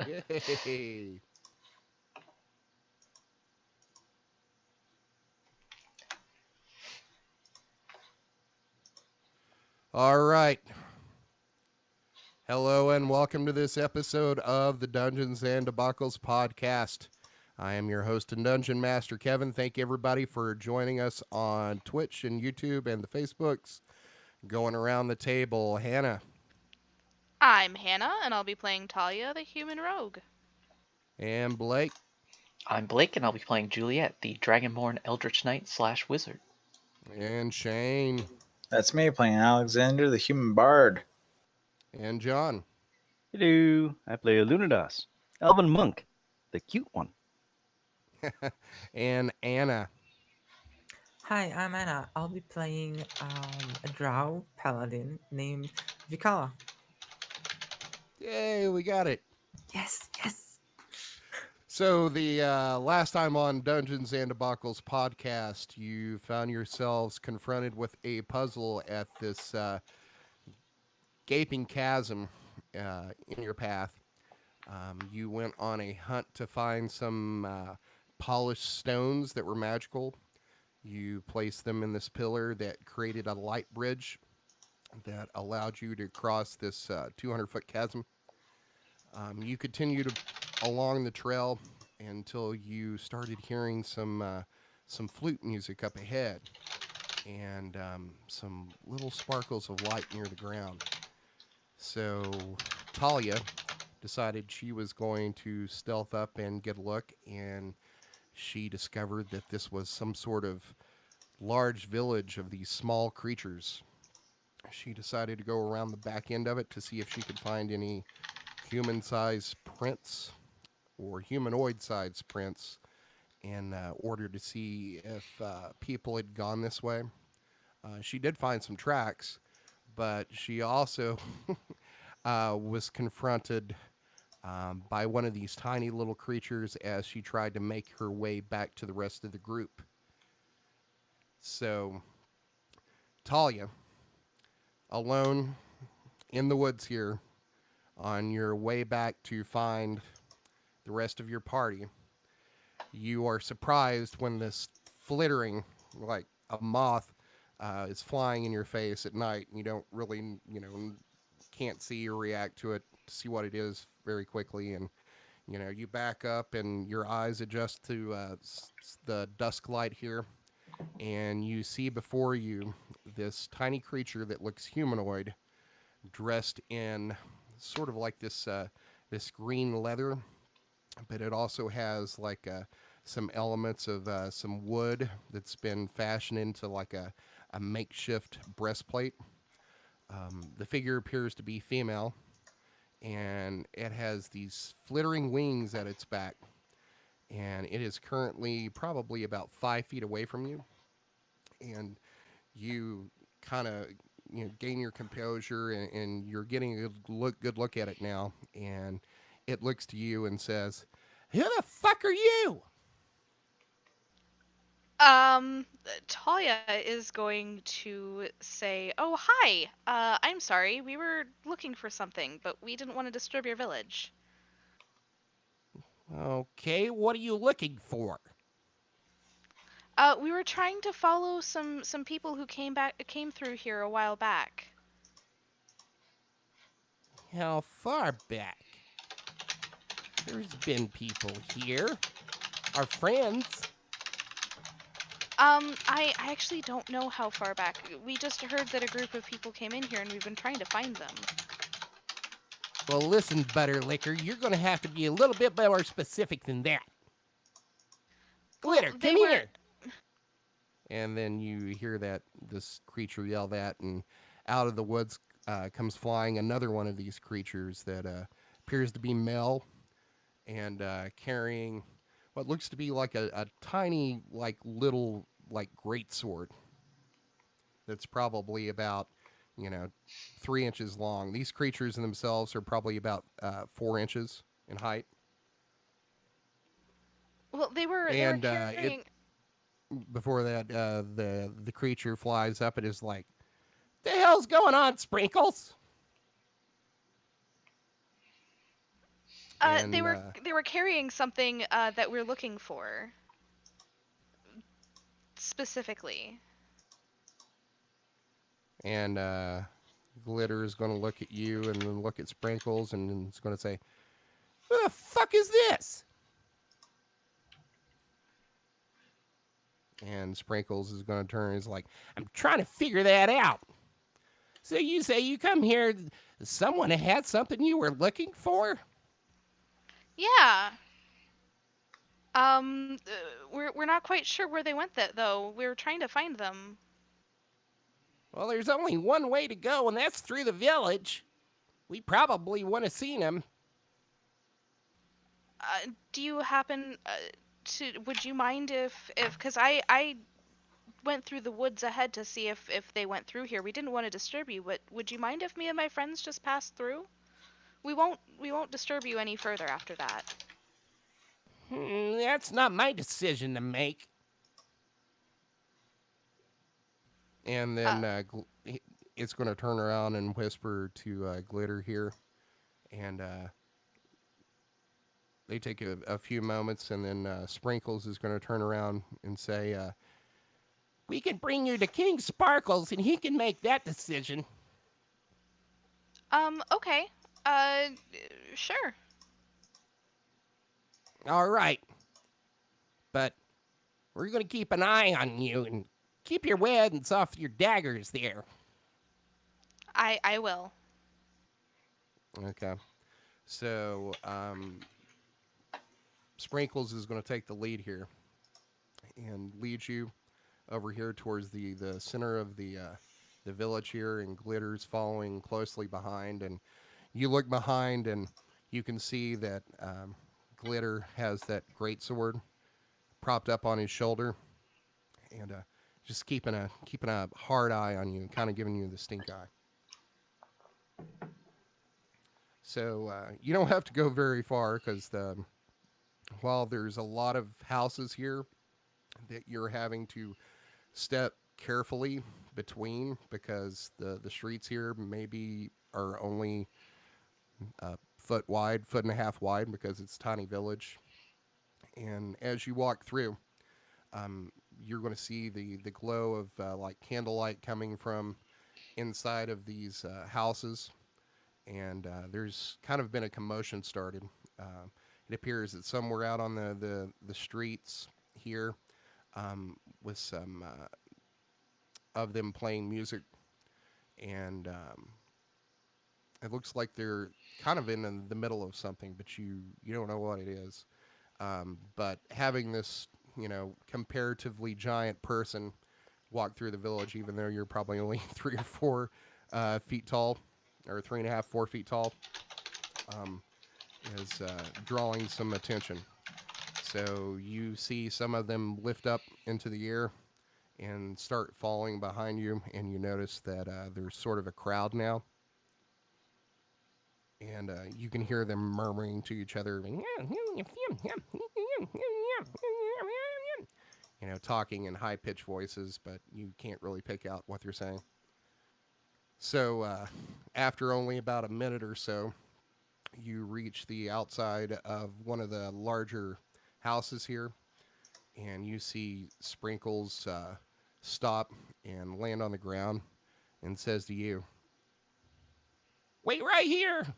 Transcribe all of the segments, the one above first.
Yay. All right. Hello and welcome to this episode of the Dungeons and Debacles podcast. I am your host and dungeon master, Kevin. Thank you, everybody, for joining us on Twitch and YouTube and the Facebooks. Going around the table, Hannah. I'm Hannah, and I'll be playing Talia, the human rogue. And Blake. I'm Blake, and I'll be playing Juliet, the Dragonborn Eldritch Knight / Wizard. And Shane. That's me playing Alexander, the human bard. And John. Hello, I play Lunadas, Elven Monk, the cute one. And Anna. Hi, I'm Anna. I'll be playing a drow paladin named Vikala. Yay, we got it. Yes. So the last time on Dungeons and Debacles podcast, you found yourselves confronted with a puzzle at this gaping chasm in your path. You went on a hunt to find some polished stones that were magical. You placed them in this pillar that created a light bridge that allowed you to cross this 200-foot chasm. You continued along the trail until you started hearing some flute music up ahead and some little sparkles of light near the ground. So Talia decided she was going to stealth up and get a look, and she discovered that this was some sort of large village of these small creatures. She decided to go around the back end of it to see if she could find any human-sized prints or humanoid-sized prints in order to see if people had gone this way. She did find some tracks, but she also was confronted by one of these tiny little creatures as she tried to make her way back to the rest of the group. So, Talia, alone in the woods here, on your way back to find the rest of your party, you are surprised when this flittering, like a moth, is flying in your face at night. You don't really, can't see or react to it to see what it is very quickly. And, you back up and your eyes adjust to the dusk light here. And you see before you this tiny creature that looks humanoid, dressed in sort of like this green leather, but it also has like some elements of some wood that's been fashioned into like a makeshift breastplate. The figure appears to be female, and it has these flittering wings at its back, and it is currently probably about 5 feet away from you. And you kind of gain your composure, and you're getting a good look at it now, and it looks to you and says, "Who the fuck are you?" Talia is going to say, "Oh, hi. I'm sorry. We were looking for something, but we didn't want to disturb your village." Okay, what are you looking for? We were trying to follow some people who came through here a while back. How far back? There's been people here. Our friends. I actually don't know how far back. We just heard that a group of people came in here, and we've been trying to find them. Well, listen, Butterlicker, you're going to have to be a little bit more specific than that. Glitter, come here. And then you hear this creature yell that, and out of the woods comes flying another one of these creatures that appears to be male, and carrying what looks to be like a tiny, like little, like greatsword that's probably about 3 inches long. These creatures in themselves are probably about 4 inches in height. Well, they were carrying. Before that, the creature flies up and is like, "The hell's going on, Sprinkles?" And They were carrying something that we're looking for specifically. and Glitter is going to look at you and then look at Sprinkles and then it's going to say, "What the fuck is this?" And Sprinkles is going to turn and is like, "I'm trying to figure that out. So you say you come here, someone had something you were looking for?" Yeah. We're not quite sure where they went though. We were trying to find them. Well, there's only one way to go, and that's through the village. We probably would have seen him. Do you happen to? Would you mind if because I went through the woods ahead to see if they went through here. We didn't want to disturb you, but would you mind if me and my friends just passed through? We won't disturb you any further after that. That's not my decision to make. And then it's going to turn around and whisper to Glitter here. And they take a few moments, and then Sprinkles is going to turn around and say, "We can bring you to King Sparkles, and he can make that decision." Okay. Sure. All right. But we're going to keep an eye on you and keep your weapons off your daggers there. I will. Okay. So, Sprinkles is going to take the lead here and lead you over here towards the center of the village here, and Glitter's following closely behind. And you look behind, and you can see that Glitter has that great sword propped up on his shoulder, and just keeping a hard eye on you, kind of giving you the stink eye. So you don't have to go very far because while there's a lot of houses here that you're having to step carefully between because the streets here maybe are only a foot wide, foot and a half wide because it's a tiny village. And as you walk through, you're going to see the glow of like candlelight coming from inside of these houses. And there's kind of been a commotion started. It appears that somewhere out on the streets here, with some of them playing music, and it looks like they're kind of in the middle of something, but you don't know what it is. But having this, comparatively giant person walk through the village, even though you're probably only 3 or 4 feet tall, or 3.5, 4 feet tall, is drawing some attention. So you see some of them lift up into the air and start falling behind you, and you notice that there's sort of a crowd now. And you can hear them murmuring to each other, talking in high-pitched voices, but you can't really pick out what they're saying. So after only about a minute or so, you reach the outside of one of the larger houses here, and you see Sprinkles stop and land on the ground and says to you, "Wait right here."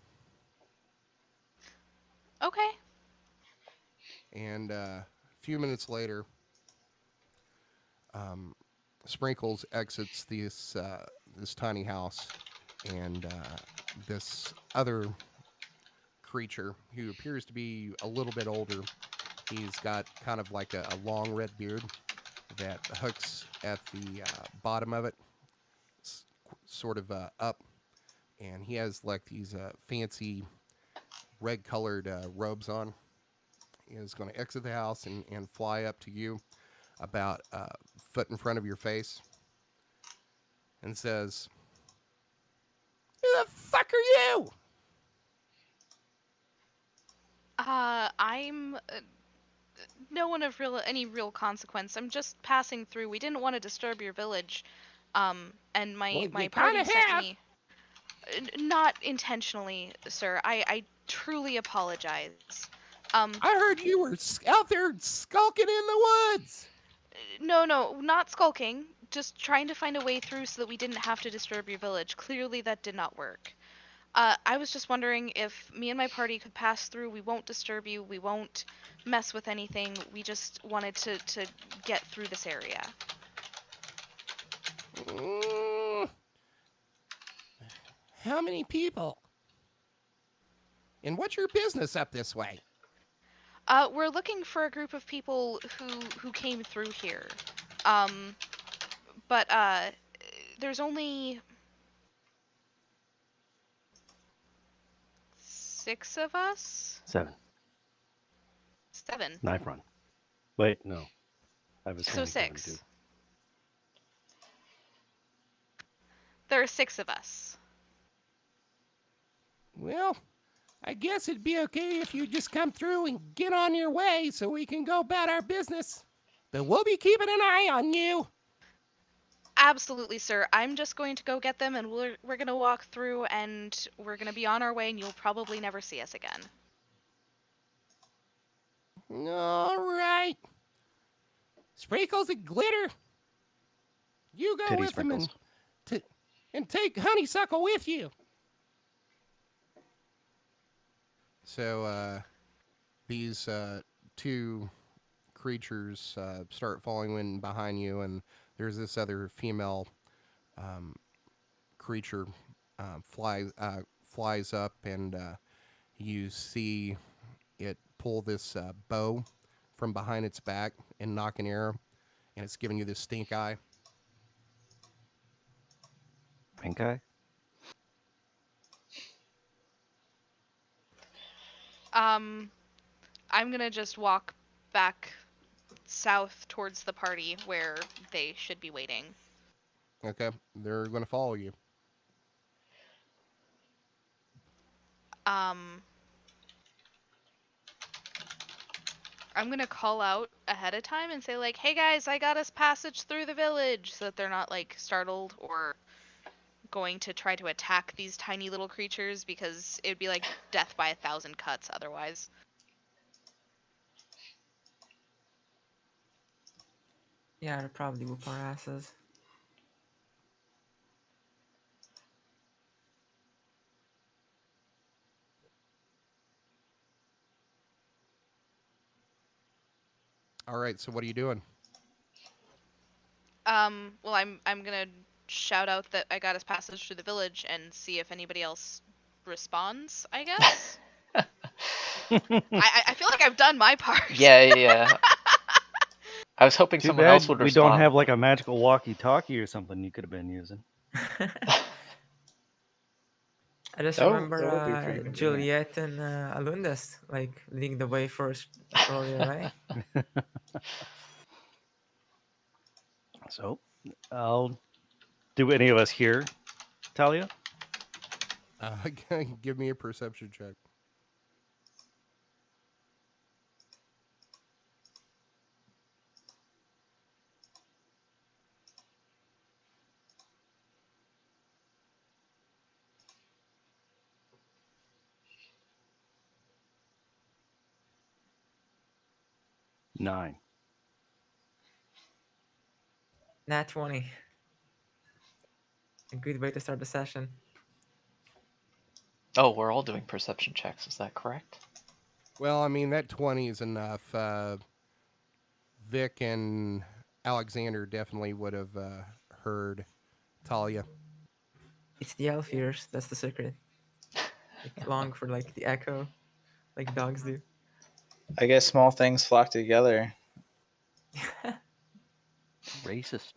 Okay. And a few minutes later, Sprinkles exits this tiny house, and this other creature who appears to be a little bit older. He's got kind of like a long red beard that hooks at the bottom of it, sort of up, and he has like these fancy red-colored robes on. He is going to exit the house and fly up to you about a foot in front of your face and says, "Who the fuck are you?" I'm no one of any real consequence. I'm just passing through. We didn't want to disturb your village. And Well, my you party kinda sent have. me. Not intentionally, sir. I truly apologize. I heard you were out there skulking in the woods. No, not skulking. Just trying to find a way through so that we didn't have to disturb your village. Clearly that did not work. I was just wondering if me and my party could pass through. We won't disturb you. We won't mess with anything. We just wanted to get through this area. How many people? And what's your business up this way? We're looking for a group of people who came through here. But there's only 6 of us? 7. 7. Knife run. Wait, no. I was So saying 7 6. too. There are 6 of us. Well, I guess it'd be okay if you just come through and get on your way so we can go about our business. But we'll be keeping an eye on you. Absolutely, sir. I'm just going to go get them, and we're going to walk through, and we're going to be on our way, and you'll probably never see us again. All right. Sprinkles and glitter. You go Titty with them sprinkles. and take honeysuckle with you. So these 2 creatures start falling in behind you, and there's this other female creature flies up, and you see it pull this bow from behind its back and knock an arrow, and it's giving you this stink eye. Pink eye? I'm gonna just walk back south towards the party where they should be waiting. Okay, they're going to follow you. I'm gonna call out ahead of time and say, like, hey guys, I got us passage through the village, so that they're not, like, startled or going to try to attack these tiny little creatures, because it would be like death by 1,000 cuts otherwise. Yeah, they'll probably whoop our asses. All right, so what are you doing? Well, I'm gonna shout out that I got us passage through the village and see if anybody else responds, I guess. I feel like I've done my part. Yeah. I was hoping Too someone bad else would we respond. don't have like a magical walkie-talkie or something you could have been using. I just That would remember be pretty convenient. Juliet and Alundas like leading the way first earlier, right? So, do any of us hear Talia? Give me a perception check. Nine. Nat 20. A good way to start the session. Oh, we're all doing perception checks. Is that correct? Well, I mean, that 20 is enough. Vic and Alexander definitely would have heard Talia. It's the elf ears, that's the secret. Like long for like the echo, like dogs do. I guess small things flock together. Racist.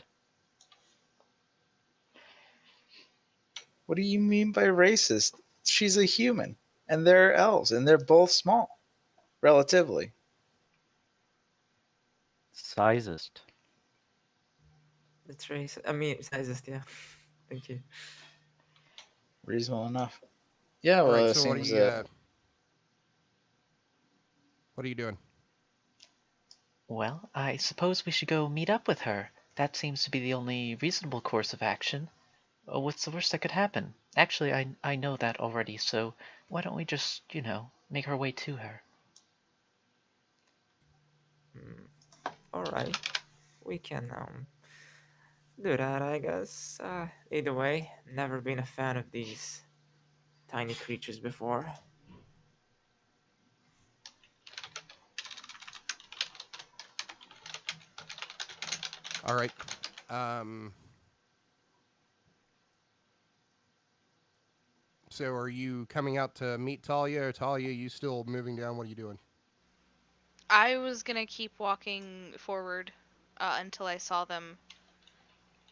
What do you mean by racist? She's a human, and they're elves, and they're both small, relatively. Sizest. That's racist. I mean, sizest, yeah. Thank you. Reasonable enough. Yeah, All well, right, it so seems what are you doing? Well, I suppose we should go meet up with her. That seems to be the only reasonable course of action. What's the worst that could happen? Actually, I know that already, so why don't we just, make our way to her? All right, we can do that, I guess. Either way, never been a fan of these tiny creatures before. All right. Um, so are you coming out to meet Talia? Or Talia, you still moving down? What are you doing? I was gonna keep walking forward until I saw them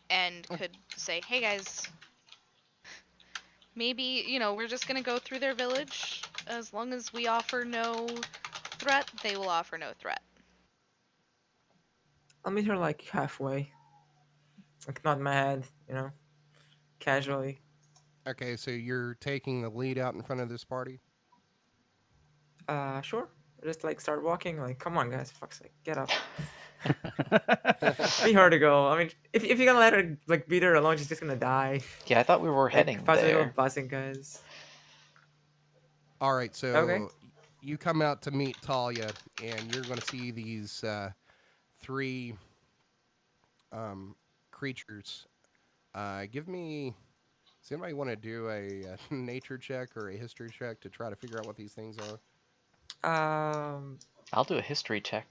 and could say, "Hey guys, maybe we're just gonna go through their village. As long as we offer no threat, they will offer no threat." I'll meet her like halfway, like not mad, casually. Okay, so you're taking the lead out in front of this party? Sure. Just like start walking. Like, come on, guys, fuck's sake, get up. Be hard to go. I mean, if you're gonna let her like beat her alone, she's just gonna die. Yeah, I thought we were Like, heading fast little there. buzzing guys. All right, so Okay. you come out to meet Talia, and you're going to see these three creatures. Give me. Does anybody want to do a nature check or a history check to try to figure out what these things are? I'll do a history check.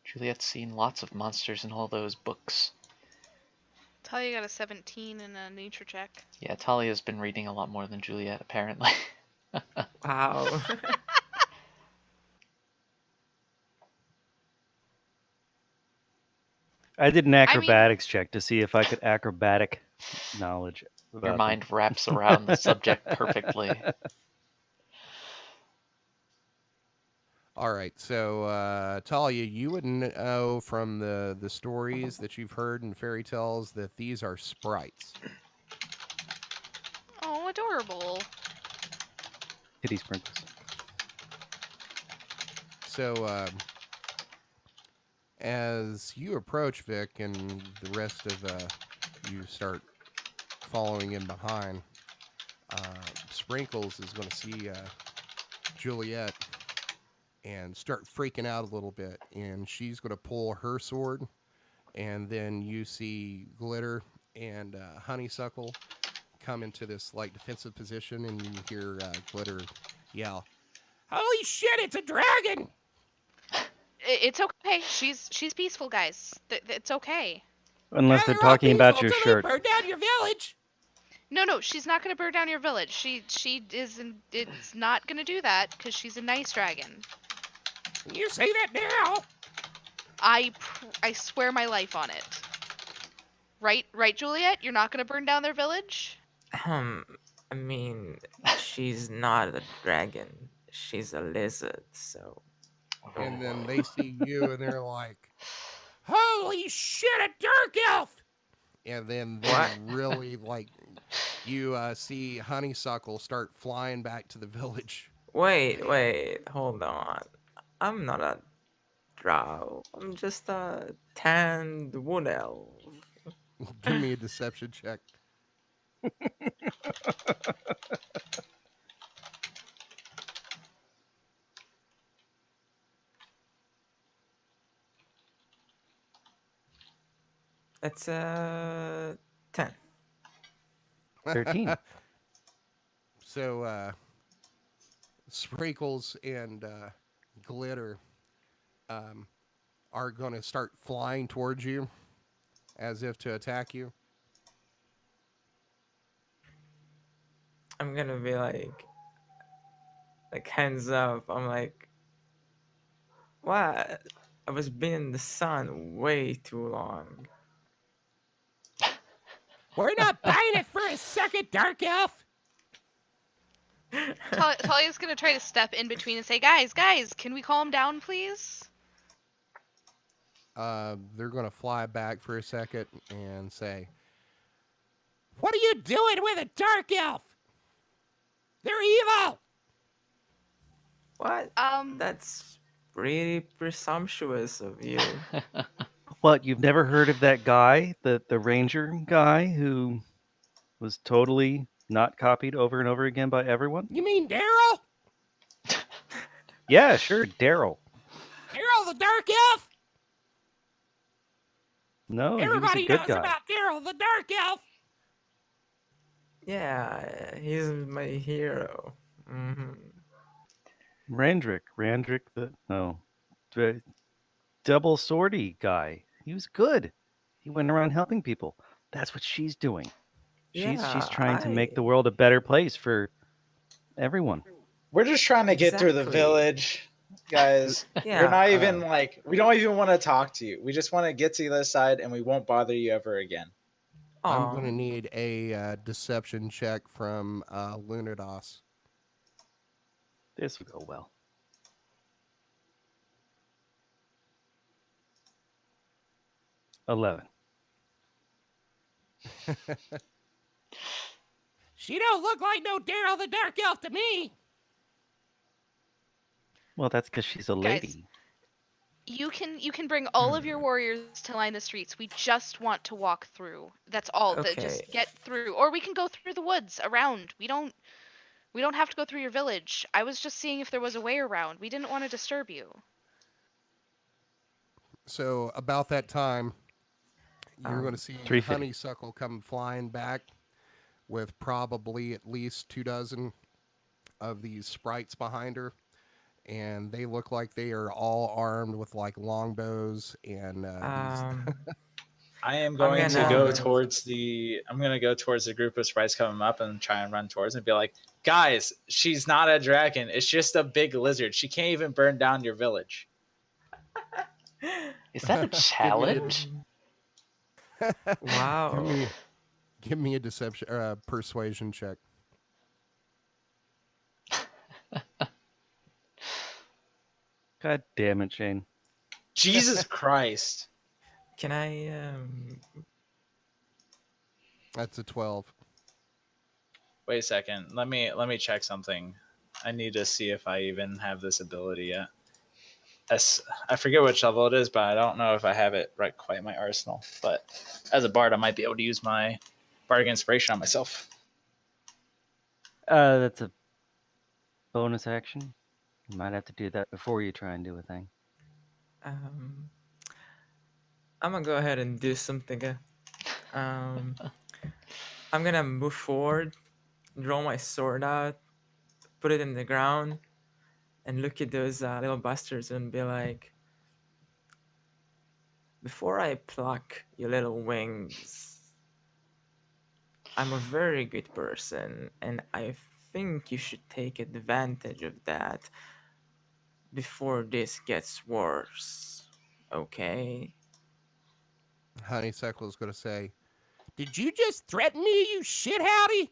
Juliet's seen lots of monsters in all those books. Talia got a 17 in a nature check. Yeah, Talia's been reading a lot more than Juliet, apparently. Wow. I did an mean- acrobatics check to see if I could acrobatic knowledge. Your about mind them. wraps around the subject perfectly. All right, so Talia, you would know from the stories that you've heard in fairy tales that these are sprites. Oh, adorable. Kitty sprinkles. So as you approach Vic and the rest of you start following in behind, Sprinkles is going to see Juliet and start freaking out a little bit, and she's going to pull her sword, and then you see Glitter and Honeysuckle come into this like defensive position, and you hear Glitter yell, "Holy shit, it's a dragon!" It's okay. She's peaceful, guys. It's okay. Unless they're talking about your shirt. Burn down your village. No, she's not gonna burn down your village. She isn't. It's not gonna do that because she's a nice dragon. You say that now? I swear my life on it. Right, Juliet? You're not gonna burn down their village? I mean, she's not a dragon. She's a lizard, so. And then they see you, and they're like, "Holy shit, a dark elf!" And then they What? really like you see Honeysuckle start flying back to the village. Wait, hold on. I'm not a drow. I'm just a tanned wood elf. Give me a deception check. It's 10. 13. So Sprinkles and Glitter are going to start flying towards you as if to attack you. I'm gonna be like hands up. I'm like, what? I was being in the sun way too long. We're not buying it for a second, dark elf. Talia's gonna try to step in between and say, guys, can we calm down, please? They're going to fly back for a second and say, "What are you doing with a dark elf? They're evil." What? That's pretty presumptuous of you. What, you've never heard of that guy, the ranger guy who was totally, not copied over and over again by everyone? You mean Daryl? Yeah, sure, Daryl. Daryl the Dark Elf? No, Everybody he was a good knows guy. about Daryl the Dark Elf. Yeah, he's my hero. Hmm. Randrick, the double swordy guy. He was good. He went around helping people. That's what she's doing. She's Yeah, trying to make the world a better place for everyone. We're just trying to get through the Exactly. village, guys. Yeah. We're not even we don't even want to talk to you. We just want to get to the other side, and we won't bother you ever again. I'm Aw. going to need a deception check from Lunados. This will go well. 11. She don't look like no Daryl the Dark Elf to me. Well, that's because she's a lady. You can bring all of your warriors to line the streets. We just want to walk through. That's all. Okay. Just get through, or we can go through the woods around. We don't have to go through your village. I was just seeing if there was a way around. We didn't want to disturb you. So about that time, you're going to see 350. Honeysuckle come flying back with probably at least 24 of these sprites behind her. And they look like they are all armed with like longbows and I am going to gonna- go towards I'm going to go towards the group of sprites coming up and try and run towards and be like, guys, she's not a dragon. It's just a big lizard. She can't even burn down your village. Is that a challenge? Wow. give me a deception or a persuasion check. God damn it, Shane. Jesus Christ. Can I That's a 12. Wait a second. Let me check something. I need to see if I even have this ability yet. I forget which level it is, but I don't know if I have it right quite in my arsenal. But as a bard, I might be able to use my bardic inspiration on myself. That's a bonus action. You might have to do that before you try and do a thing. I'm gonna go ahead and do something. I'm gonna move forward, draw my sword out, put it in the ground, and look at those little bastards and be like, before I pluck your little wings, I'm a very good person, and I think you should take advantage of that before this gets worse. Okay? Honeysuckle is going to say, "Did you just threaten me, you shithoudy?"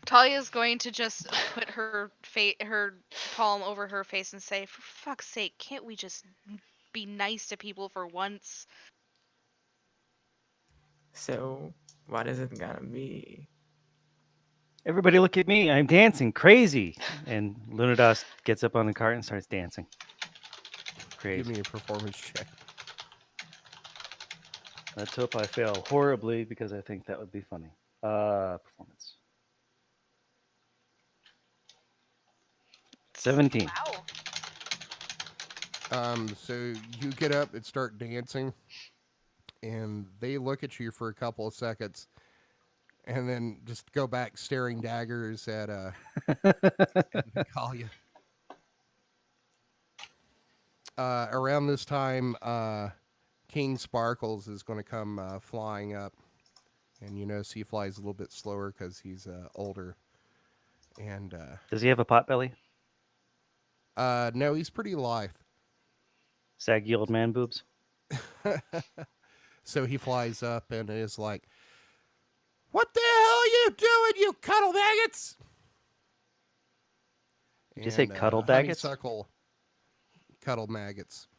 Talia's going to just put her palm over her face and say, "For fuck's sake, can't we just be nice to people for once?" So, what is it gonna be? Everybody look at me. I'm dancing crazy. And Lunados gets up on the cart and starts dancing. Crazy. Give me a performance check. Let's hope I fail horribly because I think that would be funny. Performance. 17. Wow. So you get up and start dancing, and they look at you for a couple of seconds, and then just go back staring daggers at Natalia. Around this time, King Sparkles is going to come flying up, and you notice he flies a little bit slower because he's older. And Does he have a pot belly? no, he's pretty lithe. Saggy old man boobs? So he flies up and is like, "What the hell are you doing, you cuddle maggots?" Did you say cuddle maggots? Honeysuckle, cuddle maggots.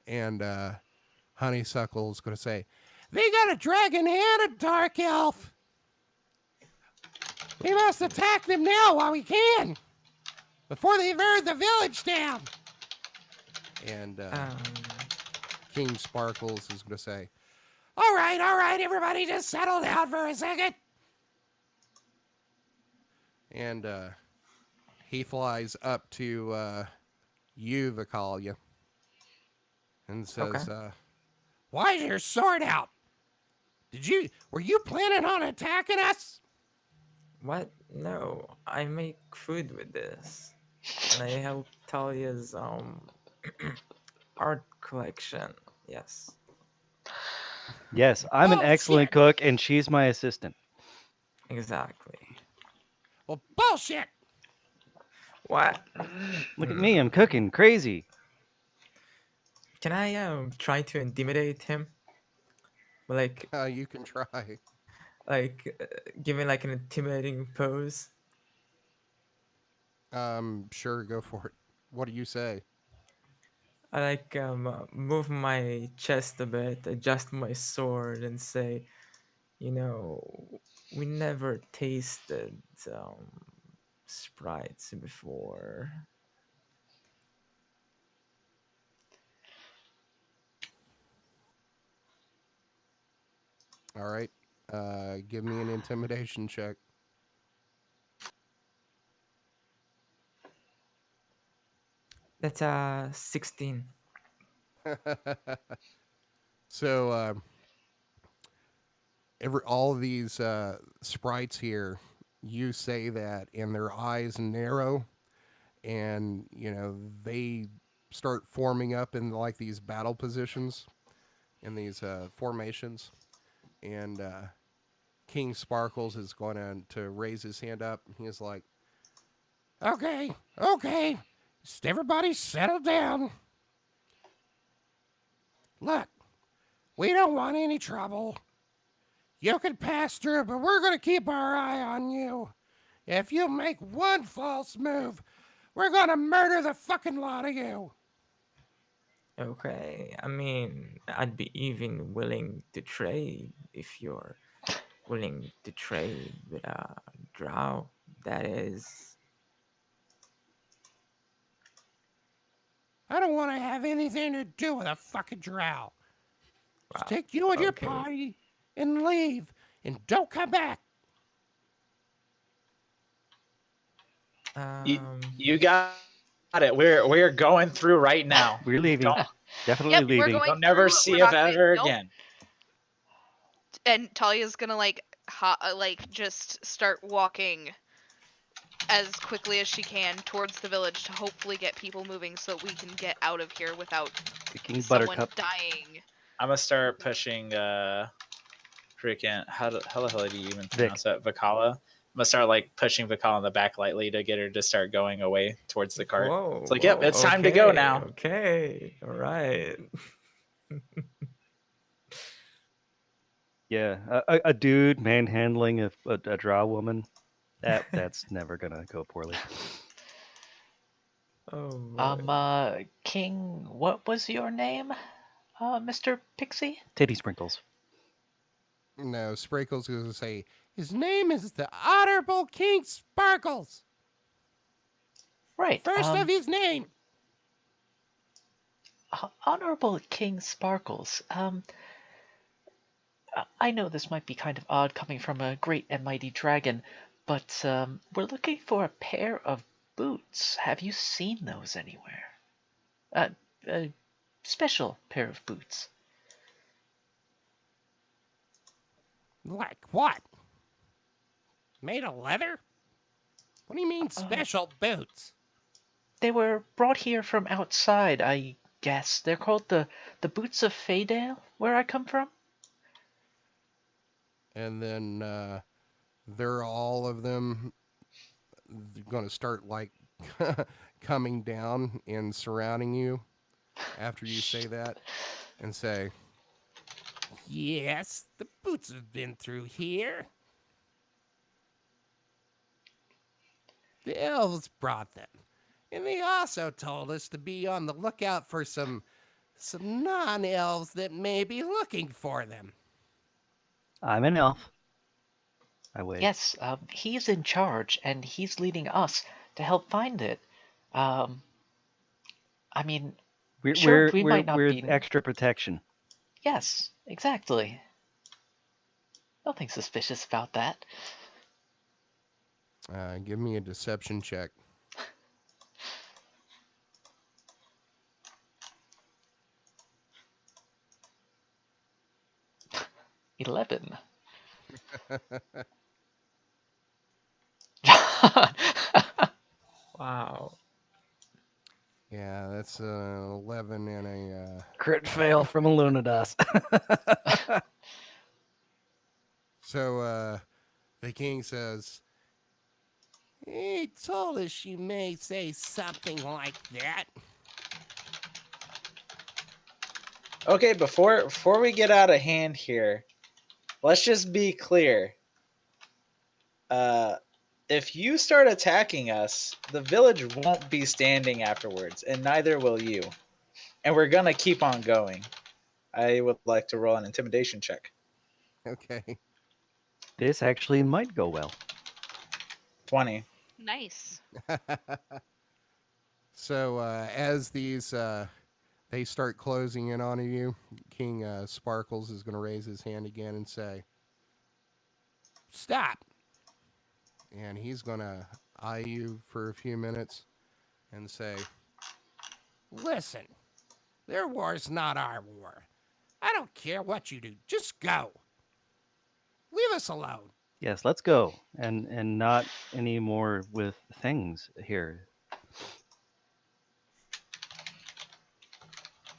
And Honeysuckle is going to say, "They got a dragon and a dark elf. We must attack them now while we can, before they burn the village down." And King Sparkles is going to say, all right, everybody just settle down for a second. And he flies up to you, Vicalia, and Okay. says, "Why is your sword out? Were you planning on attacking us?" What? No, I make food with this, and I help Talia's art collection. Yes. Yes, I'm an excellent Bullshit. cook, and she's my assistant. Exactly. Well, bullshit. What? Look at me, I'm cooking crazy. Can I try to intimidate him? Like You can try. give me like an intimidating pose. Sure, go for it. What do you say? I move my chest a bit, adjust my sword, and say, you know, we never tasted sprites before. All right. Give me an intimidation check. That's 16. So all of these sprites here, you say that, and their eyes narrow, and they start forming up in like these battle positions, in these formations, and King Sparkles is going to raise his hand up. He's like, "Okay, okay, just everybody settle down. Look, we don't want any trouble. You can pass through, but we're going to keep our eye on you. If you make one false move, we're going to murder the fucking lot of you." Okay, I mean, I'd be even willing to trade if you're willing to trade with a drow. That is. I don't want to have anything to do with a fucking drow. Just take you and your Okay. party and leave, and don't come back. You got it. We're going through right now. We're leaving. Don't, Definitely Yep, we're leaving. going You'll never through, see we're it not gonna- ever nope. again. And Talia's gonna just start walking as quickly as she can towards the village to hopefully get people moving so that we can get out of here without Kicking someone Buttercup. dying. I'm gonna start pushing freaking how the hell do you even pronounce that? Vicala. I'm gonna start like pushing Vicala in the back lightly to get her to start going away towards the cart. Whoa. It's like, yep, it's time to go now. Okay. All right. Yeah, a dude manhandling a drow woman. That's never gonna go poorly. Oh. Boy. King, what was your name, Mr. Pixie? Titty sprinkles. No, Sprinkles is going to say, his name is the Honorable King Sparkles. Right. First of his name. Honorable King Sparkles. I know this might be kind of odd coming from a great and mighty dragon, but we're looking for a pair of boots. Have you seen those anywhere? A special pair of boots. Like what? Made of leather? What do you mean special boots? They were brought here from outside, I guess. They're called the boots of Feywild, where I come from. And then they're all of them going to start like coming down and surrounding you after you say that and say, "Yes, the boots have been through here. The elves brought them. And they also told us to be on the lookout for some non-elves that may be looking for them." I'm an elf. I wait. Yes, he's in charge, and he's leading us to help find it. I mean, sure, we might not we're be extra protection. Yes, exactly. Nothing suspicious about that. Give me a deception check. 11. Wow. Yeah, that's 11 and a. Crit fail from Illuminados. So the king says, "He told us you may say something like that." Okay, before we get out of hand here, let's just be clear. If you start attacking us, the village won't be standing afterwards, and neither will you. And we're gonna keep on going. I would like to roll an intimidation check. Okay. This actually might go well. 20. Nice. So as these they start closing in on you, King Sparkles is going to raise his hand again and say, "Stop!" And he's going to eye you for a few minutes and say, "Listen, their war's not our war. I don't care what you do. Just go. Leave us alone." Yes, let's go, and not any more with things here.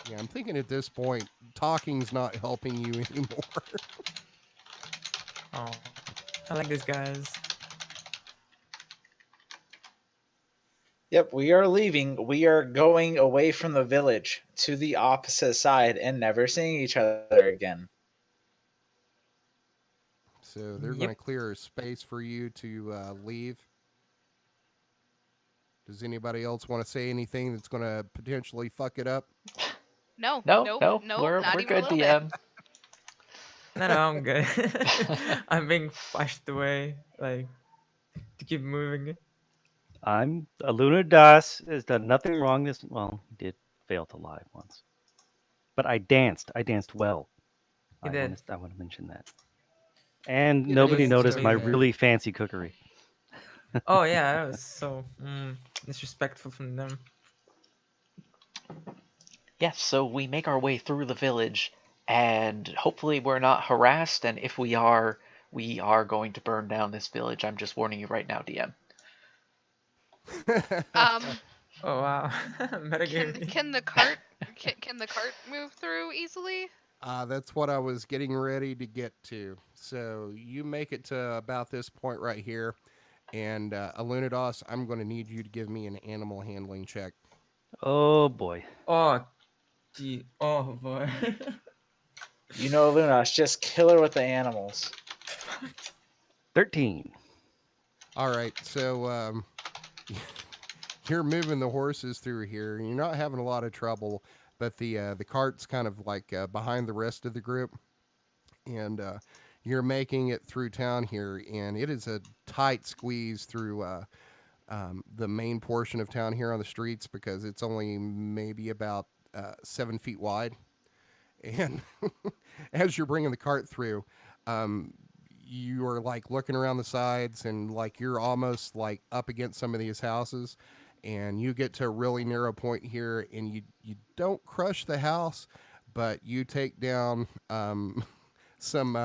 Yeah, I'm thinking at this point, talking's not helping you anymore. Oh, I like these guys. Yep, we are leaving. We are going away from the village to the opposite side and never seeing each other again. So they're going to Yep. clear a space for you to leave. Does anybody else want to say anything that's going to potentially fuck it up? No, No, nope, no, nope, we're not even a good, little bit. DM. No, I'm good. I'm being pushed away, like to keep moving. I'm Illuminados has done nothing wrong. He did fail to lie once, but I danced. I danced well. He I did. want to. I want to mention that. And It nobody is noticed my amazing. really fancy cookery. Oh yeah, that was so disrespectful from them. Yes, so we make our way through the village, and hopefully we're not harassed, and if we are going to burn down this village. I'm just warning you right now, DM. Um, Oh wow, metagaming. can the cart can the cart move through easily? That's what I was getting ready to get to. So you make it to about this point right here. And Alunidos, I'm going to need you to give me an animal handling check. Oh boy. Oh gee. Oh boy. You know, Lunas, just kill her with the animals. 13. All right. So you're moving the horses through here. You're not having a lot of trouble, but the cart's kind of like behind the rest of the group. And you're making it through town here, and it is a tight squeeze through the main portion of town here on the streets because it's only maybe about 7 feet wide. And as you're bringing the cart through, um, you are like looking around the sides and like you're almost like up against some of these houses. And you get to a really narrow point here, and you don't crush the house, but you take down some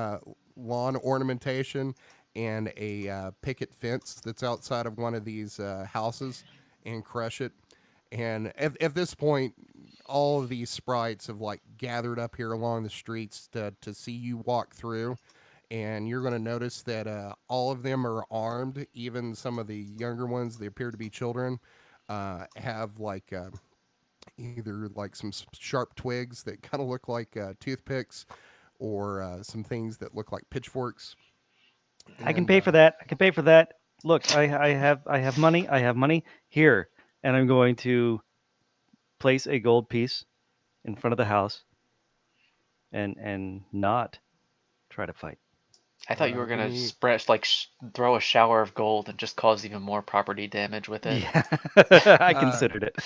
lawn ornamentation and a picket fence that's outside of one of these houses and crush it. And at this point, all of these sprites have like gathered up here along the streets to see you walk through. And you're going to notice that all of them are armed. Even some of the younger ones, they appear to be children, have like either like some sharp twigs that kind of look like toothpicks or some things that look like pitchforks. I can And pay for that. I can pay for that. Look, I have money. I have money here, and I'm going to place a gold piece in front of the house, and not try to fight. I thought you were give gonna me spread throw a shower of gold and just cause even more property damage with it. Yeah, I uh, considered it.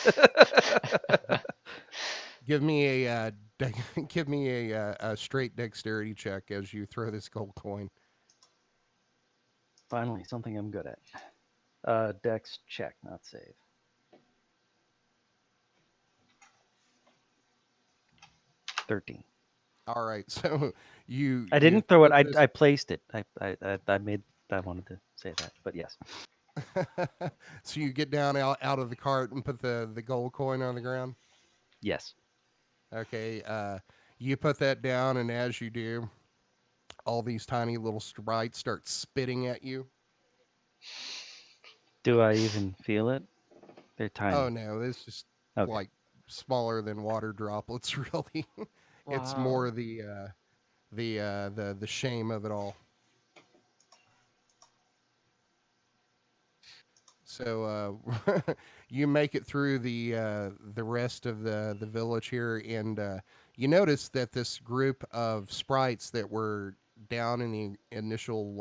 give me give me a straight dexterity check as you throw this gold coin. Finally, something I'm good at. Dex check, not save. $13. All right, so I you didn't throw it. throw I placed it. I made. I wanted to say that, but yes. so you get down out of the cart and put the gold coin on the ground. Yes. Okay, you put that down, and as you do, all these tiny little sprites start spitting at you. Do I even feel it? They're Oh tiny. no, it's just Okay. like smaller than water droplets. Really, it's Wow. more the shame of it all. So you make it through the rest of the village here, and you notice that this group of sprites that were down in the initial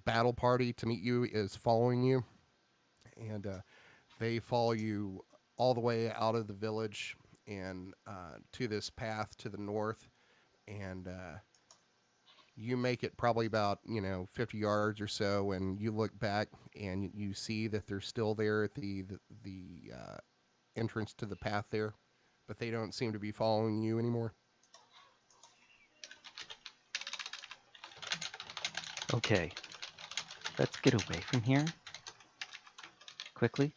battle party to meet you is following you, and they follow you all the way out of the village and to this path to the north, and you make it probably about 50 yards or so, and you look back and you see that they're still there at the entrance to the path there, but they don't seem to be following you anymore. Okay. Let's get away from here quickly.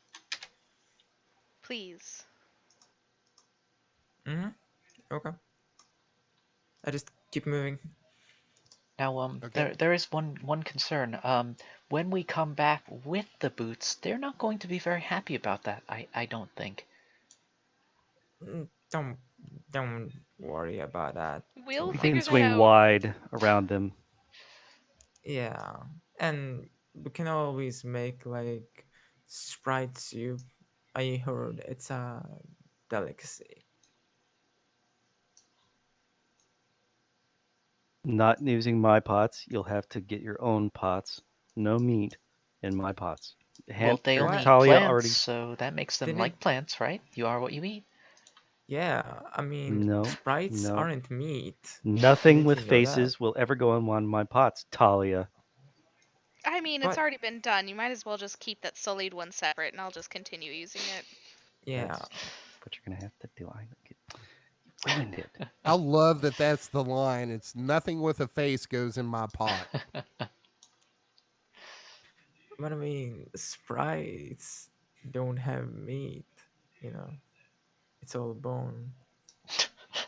Please. Mm-hmm. Okay. I just keep moving. Now, Okay. there is one concern. When we come back with the boots, they're not going to be very happy about that. I don't think. Don't worry about that too We'll We can figure much. that swing out. wide around them. Yeah, and we can always make like sprite soup. I heard it's a delicacy. Not using my pots. You'll have to get your own pots. No meat in my pots. Well, they only What? eat Talia plants, already. so that makes them Didn't like plants, right? You are what you eat. Yeah, I mean No, sprites no. aren't meat. Nothing Didn't with you know that? faces will ever go on one of my pots, Talia. I mean, it's But already been done. You might as well just keep that sullied one separate, and I'll just continue using it. yeah, That's what you're gonna have to do. You ruined it. I love that that's the line. It's nothing with a face goes in my pot. but I mean sprites don't have meat. You know, it's all bone.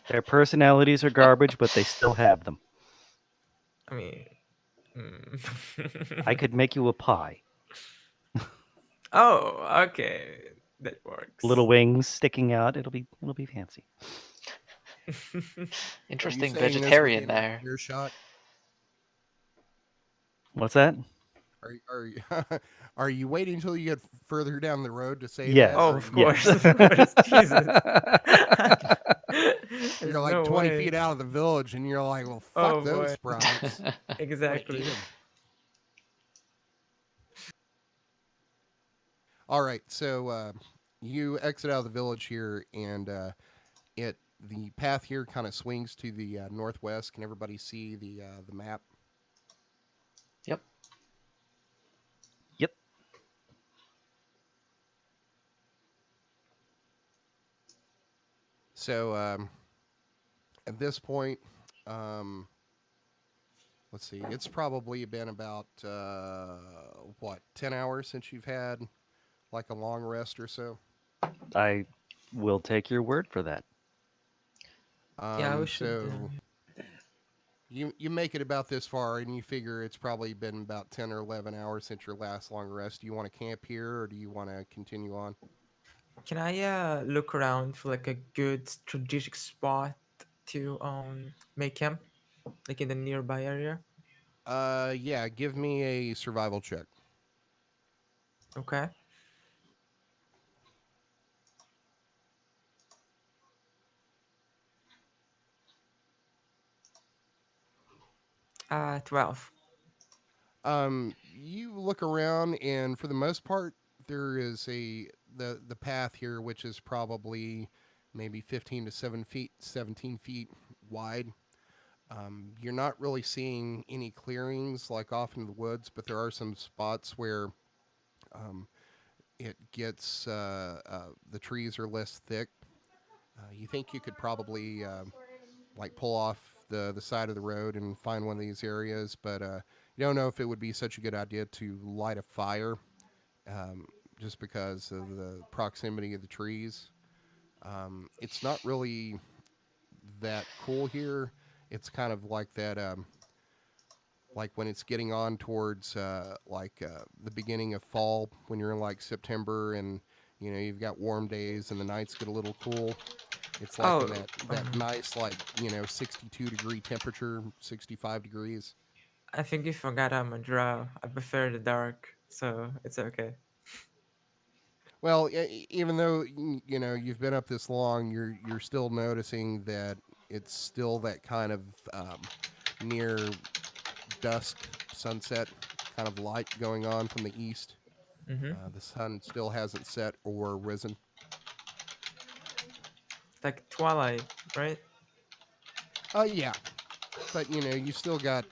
Their personalities are garbage, but they still have them. I mean, I could make you a pie. oh, okay, that works. Little wings sticking out. It'll be fancy. Are you Interesting saying this vegetarian within there. earshot? What's that? Are you, are you waiting until you get further down the road to say that? Yes. Oh, Or of Yes. course, of course, Jesus. you're There's like no 20 way. feet out of the village, and you're like, well, fuck Oh those boy, sprites. I'm gonna eat exactly. them. All right, so you exit out of the village here, and the path here kind of swings to the northwest. Can everybody see the map? Yep. Yep. So at this point, um, let's see, it's probably been about 10 hours since you've had like a long rest or so. I will take your word for that. Yeah, we should. So you make it about this far, and you figure it's probably been about 10 or 11 hours since your last long rest. Do you want to camp here, or do you want to continue on? Can I look around for like a good strategic spot to make camp, like in the nearby area? Yeah, give me a survival check. Okay. 12. You look around, and for the most part, there is the path here, which is probably maybe 15 to 7 feet, 17 feet wide. You're not really seeing any clearings like off in the woods, but there are some spots where It gets the trees are less thick. You think you could probably like pull off the side of the road and find one of these areas, but you don't know if it would be such a good idea to light a fire, um, just because of the proximity of the trees. It's not really that cool here. It's kind of like that, like when it's getting on towards the beginning of fall, when you're in like September and you've got warm days and the nights get a little cool. It's like in Oh, that nice, like 62-degree temperature, 65 degrees. I think you forgot I'm a drow. I prefer the dark, so it's okay. Well, even though you've been up this long, you're still noticing that it's still that kind of near dusk sunset kind of light going on from the east. Mm-hmm. The sun still hasn't set or risen. Like Twilight, right? Yeah, but you still got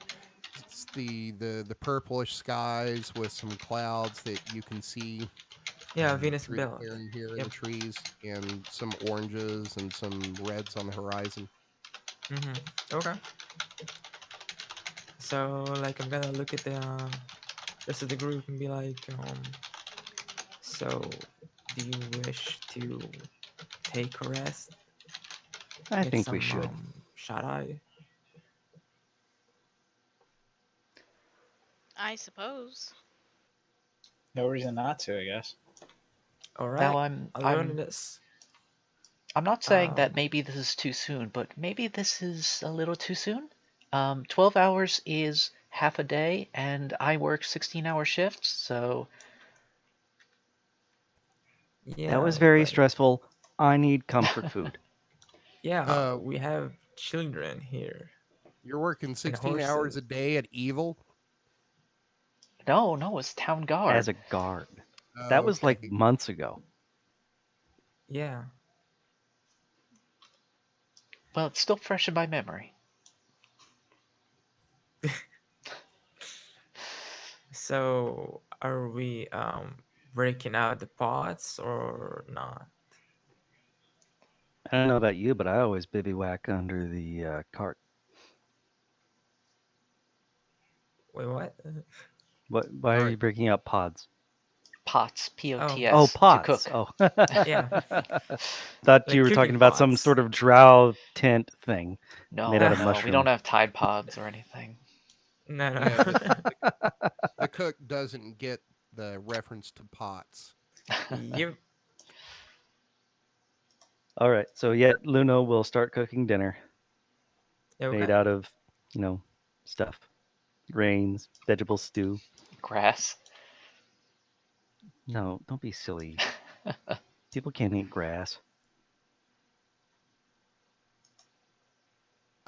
the purplish skies with some clouds that you can see Yeah, Venus through the Belt. clearing here in Yep. the trees, and some oranges and some reds on the horizon. Mm-hmm. Okay. So like I'm gonna look at the rest of the group and be like, so do you wish to take a rest? I Get think we some should. shut eye? I suppose. No reason not to, I guess. Alright. Now I'm I'll learn I'm this. I'm not saying Um that maybe this is too soon, but maybe this is a little too soon. 12 hours is half a day, and I work 16-hour shifts, so That was yeah, very but stressful. I need comfort food. yeah, Uh, we have children here you're working and 16 hours horses. a day at Evil. no, it's town As guard. a guard. That Oh, was like okay. months ago. Yeah. Well, it's still fresh in my memory. So are we breaking out the pots or not? I don't know about you, but I always bivouac under the cart. Wait, what? What? Why All are right. you breaking out pods? Pots, Oh, Oh, P-O-T-S, to pots. cook. Oh, yeah, thought you like were talking cooking about some pots. sort of drow tent thing made out No, of no, we don't mushroom. have Tide Pods or anything. No, no. Yeah, the cook doesn't get the reference to pots. Yep. All right, so yet Luno will start cooking dinner made Okay. out of, you know, stuff, grains, vegetable stew. Grass. No, don't be silly. People can't eat grass.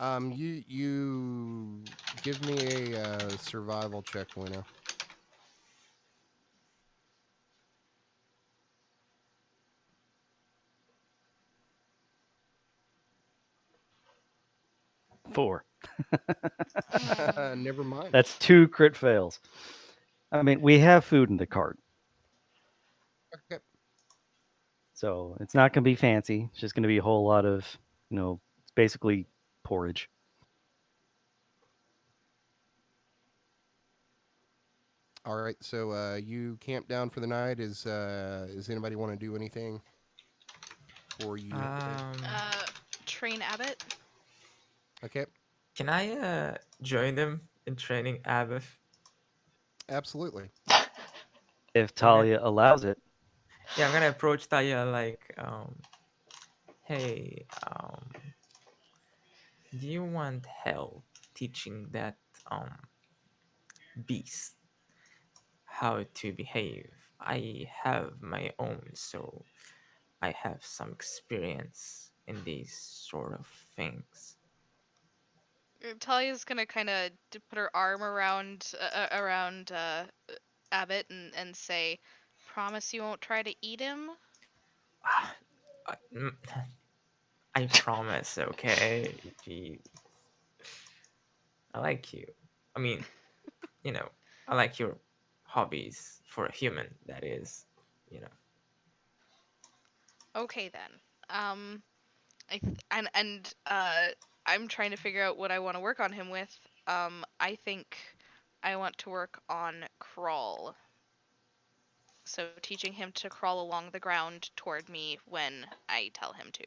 You give me a survival check, Luna. Four. Never mind. That's 2 crit fails. I mean, we have food in the cart, Okay. so it's not going to be fancy. It's just going to be a whole lot of, it's basically porridge. All right. So you camp down for the night. Is anybody want to do anything before you hit the bed? Um, Uh, train Abbott. Okay. can I join them in training Abath? Absolutely. If I'm gonna, Talia allows it. yeah, I'm gonna approach Talia like, hey, do you want help teaching that beast how to behave? I have my own, so I have some experience in these sort of things. Talia's gonna kind of put her arm around Abbott and say, "Promise you won't try to eat him." Ah, I, I promise, okay? Gee, I like you. I mean, I like your hobbies for a human. That is, you know. Okay then. I'm trying to figure out what I want to work on him with. I think I want to work on crawl. So teaching him to crawl along the ground toward me when I tell him to.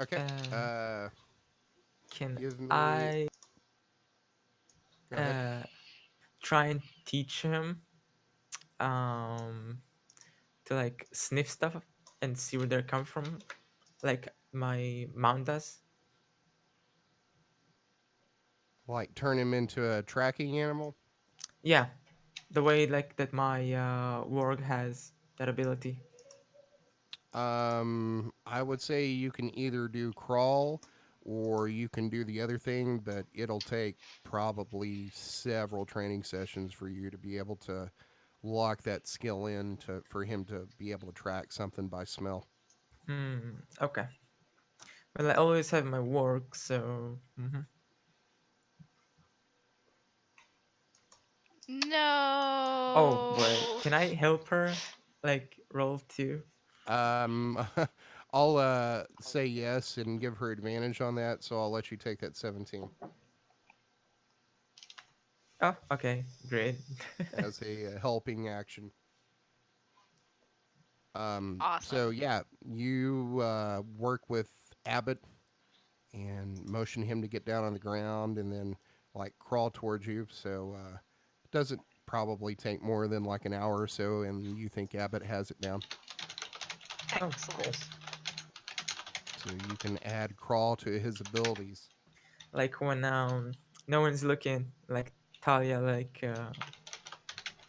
Okay. Um, can Give me. I Go ahead. try and teach him um to like sniff stuff and see where they come from, like my mount does? Like turn him into a tracking animal. Yeah, the way like that my warg has that ability. I would say you can either do crawl or you can do the other thing, but it'll take probably several training sessions for you to be able to lock that skill in to for him to be able to track something by smell. Okay. Well, I always have my work, so Oh, but No. can I help her? Like roll too? Um, I'll say yes and give her advantage on that, so I'll let you take that 17 Oh, okay, great. as a helping action. So Awesome. yeah, you work with Abbott and motion him to get down on the ground and then like crawl towards you. So it doesn't probably take more than like an hour or so, and you think Abbott has it down. Oh, cool. Excellent. So you can add crawl to his abilities. Like when no one's looking, like Talia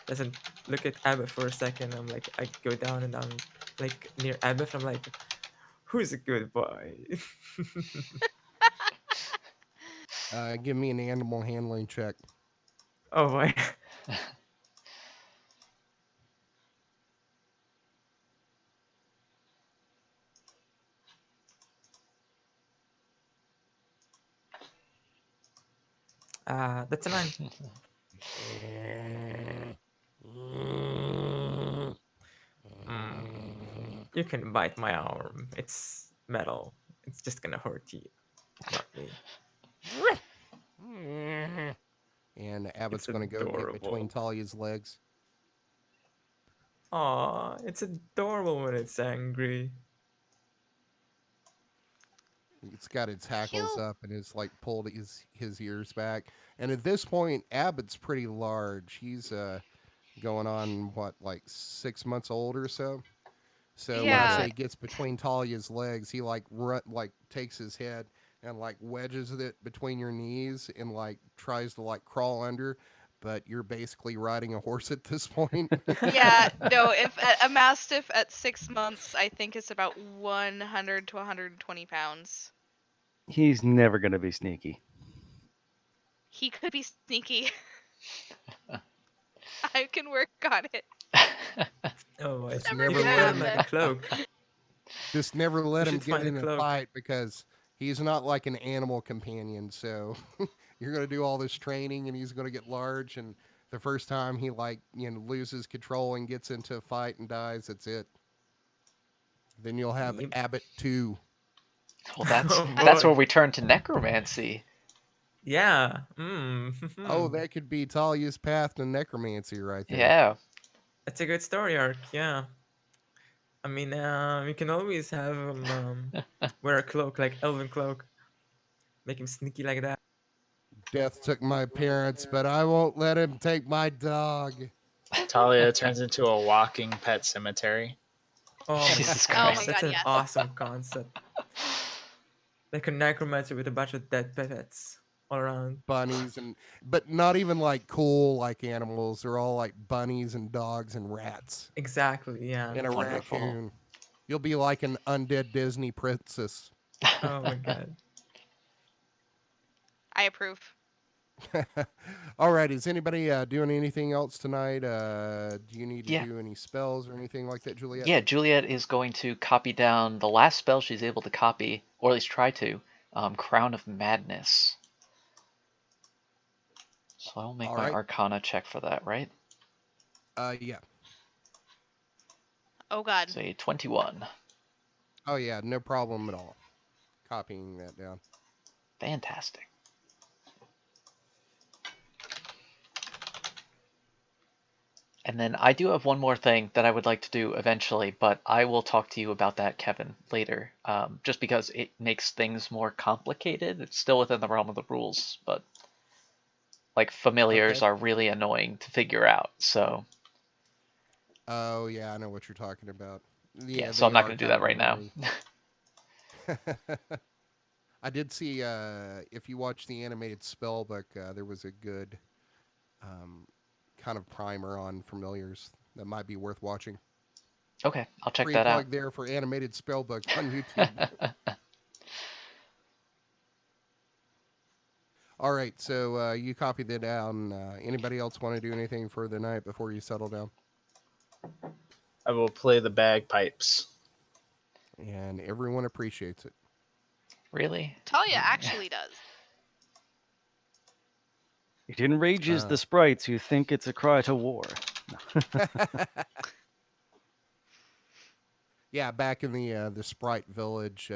doesn't look at Abbott for a second. I'm like I go down and I'm like near Abbott. I'm like, who's a good boy? Give me an animal handling check. Oh boy. That's a 9. You can bite my arm. It's metal. It's just gonna hurt you, not me. And Abbott's It's going to go get between adorable. Talia's legs. Aw, it's adorable when it's angry. It's got its hackles He'll up and it's like pulled his ears back. And at this point, Abbott's pretty large. He's going on what, like 6 months old or so. So when I say yeah. he gets between Talia's legs, he like takes his head and like wedges it between your knees and like tries to like crawl under, but you're basically riding a horse at this point. Yeah, no, if a mastiff at 6 months, I think is about 100 to 120 pounds. He's never going to be sneaky. He could be sneaky. I can work on it. Oh, I Just see. Never You never can gonna put let him him like a happen. cloak. just never let You him should get find a in a cloak. fight because he's not like an animal companion. So you're gonna do all this training and he's gonna get large, and the first time he like loses control and gets into a fight and dies, that's it. Then you'll have Yep. Abbott 2. Well, Oh that's where boy. we turn to necromancy. Yeah. Oh, that could be Talia's path to necromancy right there. Yeah. That's a good story arc. Yeah. I mean, you can always have him wear a cloak, like elven cloak, make him sneaky like that. Death took my parents, but I won't let him take my dog. Talia turns into a walking pet cemetery. Oh my Jesus Oh my god, Christ. that's god, an yes. awesome concept. Like a necromancer with a bunch of dead pets all around. Bunnies but not even like cool like animals. They're all like bunnies and dogs and rats Exactly. Yeah. and a Wonderful. raccoon. You'll be like an undead Disney princess. Oh my god. I approve. All right. Is anybody doing anything else tonight? Do you need to Yeah. do any spells or anything like that, Juliet? Yeah, Juliet is going to copy down the last spell she's able to copy, or at least try to, Crown of Madness. So I'll make All my right. Arcana check for that, right? Yeah. Oh God. Say 21. Oh yeah, no problem at all. Copying that down. Fantastic. And then I do have one more thing that I would like to do eventually, but I will talk to you about that, Kevin, later. Just because it makes things more complicated. It's still within the realm of the rules, but like familiars Okay. are really annoying to figure out. So Oh yeah, I know what you're talking about. yeah, Yeah, so I'm they not are going to do kind that of right now. annoying. I did see if you watch the animated spell book, there was a good um, kind of primer on familiars that might be worth watching. Okay, I'll check Free that out. plug there for animated spell book on YouTube. All right, so you copied that down. Anybody else want to do anything for the night before you settle down? I will play the bagpipes. And everyone appreciates it. Really? Talia actually does. It enrages the sprites who think it's a cry to war. Yeah, back in the Sprite Village,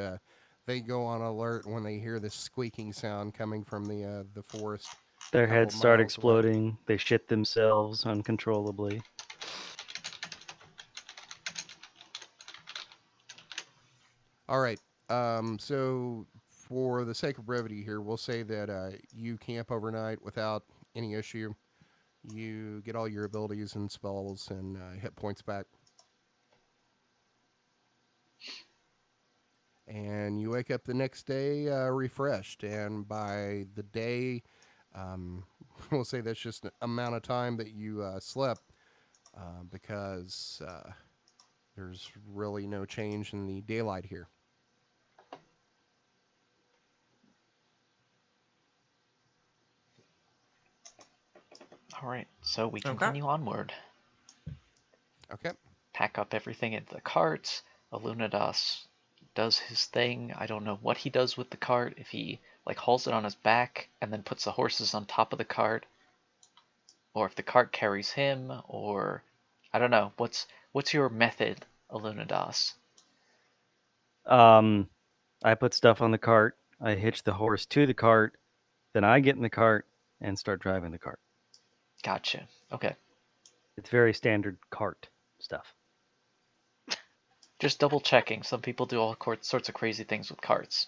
they go on alert when they hear this squeaking sound coming from the forest. Their Couple heads start miles away. exploding. They shit themselves uncontrollably. All right. So for the sake of brevity here, we'll say that you camp overnight without any issue. You get all your abilities and spells and hit points back. And you wake up the next day refreshed. And by the day, um, we'll say that's just an amount of time that you slept because there's really no change in the daylight here. All right, so we Okay. continue onward. Okay. Pack up everything into the cart. Alunadas does his thing. I don't know what he does with the cart. If he like hauls it on his back and then puts the horses on top of the cart, or if the cart carries him, or I don't know. What's your method, Alunadas? I put stuff on the cart. I hitch the horse to the cart. Then I get in the cart and start driving the cart. Gotcha. Okay. It's very standard cart stuff. Just double checking. Some people do all sorts of crazy things with carts.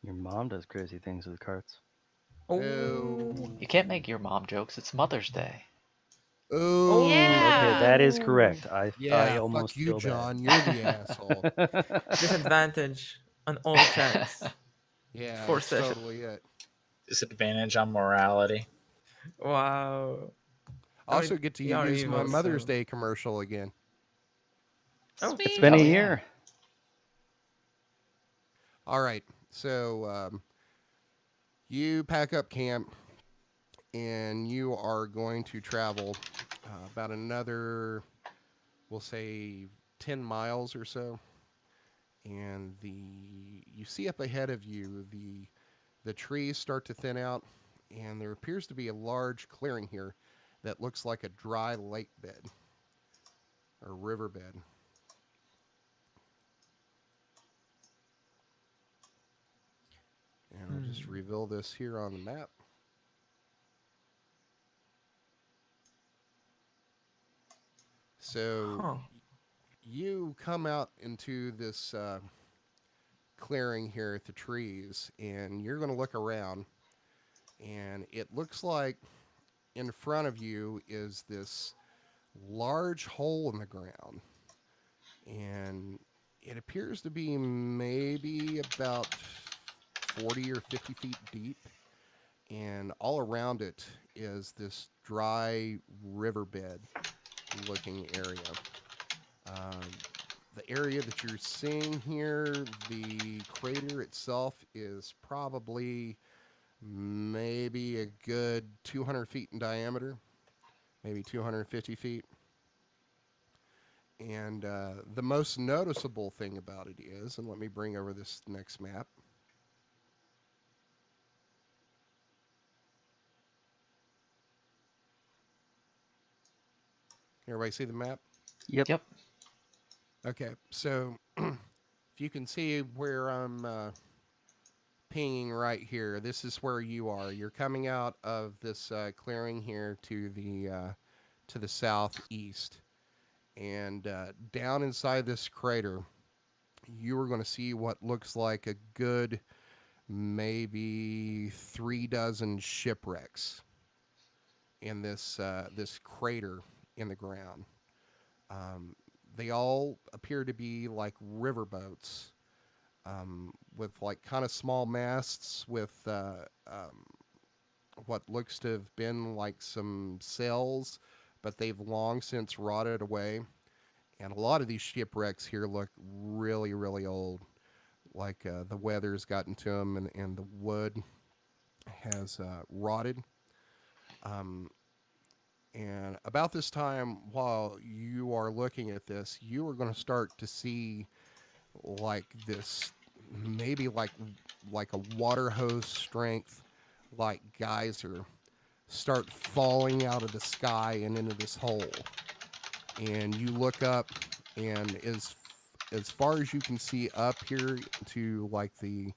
Your mom does crazy things with carts. Oh. You can't make your mom jokes. It's Mother's Day. Oh. Okay, Yeah. that is correct. I Yeah, almost fuck you, feel John. bad. You're the asshole. Disadvantage on all checks. Yeah, Four that's session. totally it. Disadvantage on morality. Wow. Also get to You are use my evil, Mother's so. Day commercial again. Oh, It's Sweet. been a Hell yeah. year. All right, so you pack up camp and you are going to travel about another, we'll say, 10 miles or so. And you see up ahead of you the trees start to thin out, and there appears to be a large clearing here that looks like a dry lake bed or riverbed. And I'll just reveal this here on the map. So Huh. you come out into this clearing here at the trees, and you're going to look around, and it looks like in front of you is this large hole in the ground, and it appears to be maybe about 40 or 50 feet deep, and all around it is this dry riverbed looking area. Um, the area that you're seeing here, the crater itself is probably maybe a good 200 feet in diameter, maybe 250 feet. And the most noticeable thing about it is, and let me bring over this next map. Everybody see the map? Yep. Yep. Okay, so if you can see where I'm pinging right here, this is where you are. You're coming out of this clearing here to the southeast, and down inside this crater, you are going to see what looks like a good maybe 3 dozen shipwrecks in this crater in the ground. Um, they all appear to be like riverboats, with like kind of small masts with what looks to have been like some sails, but they've long since rotted away. And a lot of these shipwrecks here look really, really old. Like the weather's gotten to them, and the wood has rotted. Um, and about this time, while you are looking at this, you are going to start to see like this, maybe like a water hose strength, like geyser, start falling out of the sky and into this hole. And you look up, and as far as you can see up here to like the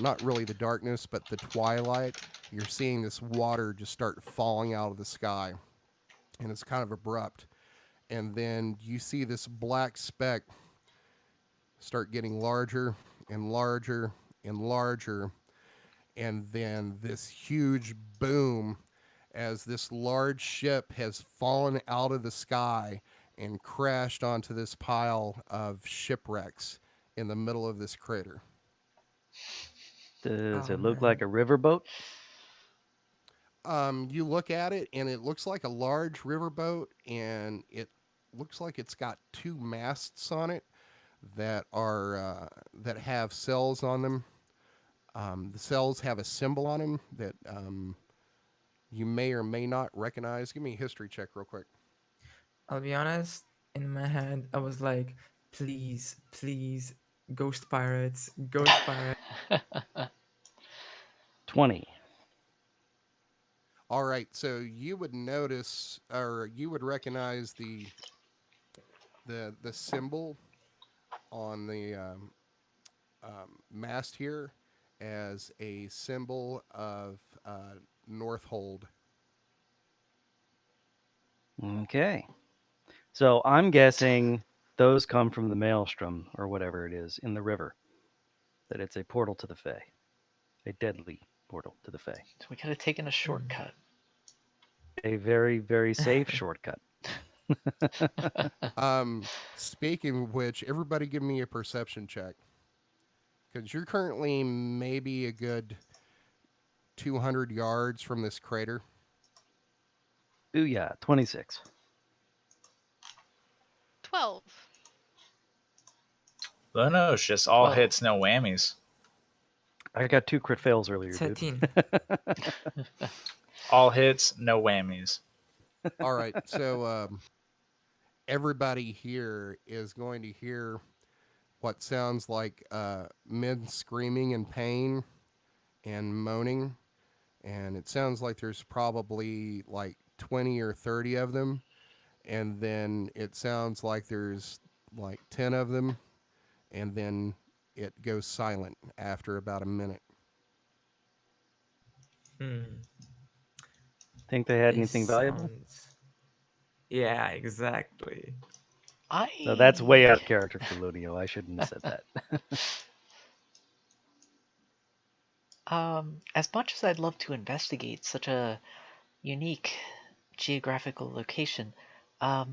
not really the darkness, but the twilight, you're seeing this water just start falling out of the sky, and it's kind of abrupt. And then you see this black speck start getting larger and larger and larger, and then this huge boom as this large ship has fallen out of the sky and crashed onto this pile of shipwrecks in the middle of this crater. Does Oh it look like man. a riverboat? You look at it, and it looks like a large riverboat, and it looks like it's got two masts on it that have cells on them. The cells have a symbol on them that you may or may not recognize. Give me a history check real quick. I'll be honest, in my head, I was like, please, please, ghost pirates, ghost pirates. 20. All right, so you would notice, or you would recognize the symbol on the mast here as a symbol of Northhold. Okay. So I'm guessing those come from the maelstrom or whatever it is in the river. That it's a portal to the Fae. A deadly portal to the Fae. So we could have taken a shortcut. A very, very safe shortcut. Speaking of which, everybody give me a perception check. Because you're currently maybe a good 200 yards from this crater. Booyah, 26. 12. Well, no, it's just all Well- hits, no whammies. I got 2 crit fails earlier, dude. 13. All hits, no whammies. All right, so everybody here is going to hear what sounds like men screaming in pain and moaning, and it sounds like there's probably like 20 or 30 of them, and then it sounds like there's like 10 of them, and then it goes silent after about a minute. Think they had This anything valuable? sounds- Yeah, exactly. No, that's way out of character for Ludio. I shouldn't have said that. As much as I'd love to investigate such a unique geographical location, I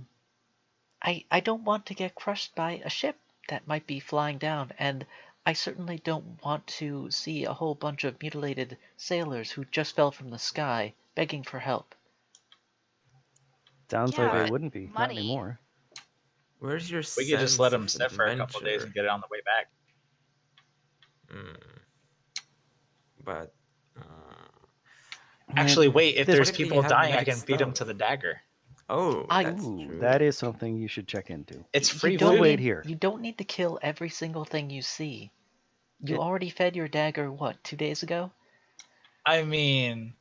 don't want to get crushed by a ship that might be flying down, and I certainly don't want to see a whole bunch of mutilated sailors who just fell from the sky begging for help. Sounds Yeah, like they but wouldn't be. Not money. anymore. Where's your We could just let them sense sit of for a couple days adventure? and get it on the way back. But Actually, wait, if This- there's What if they people have dying, I magic can feed them stuff? to the dagger. oh, I- that's Ooh, true. that is something you should check into. It's You free don't We'll food. wait need- here. You don't need to kill every single thing you see. You It- already fed your dagger, what, 2 days ago? I mean,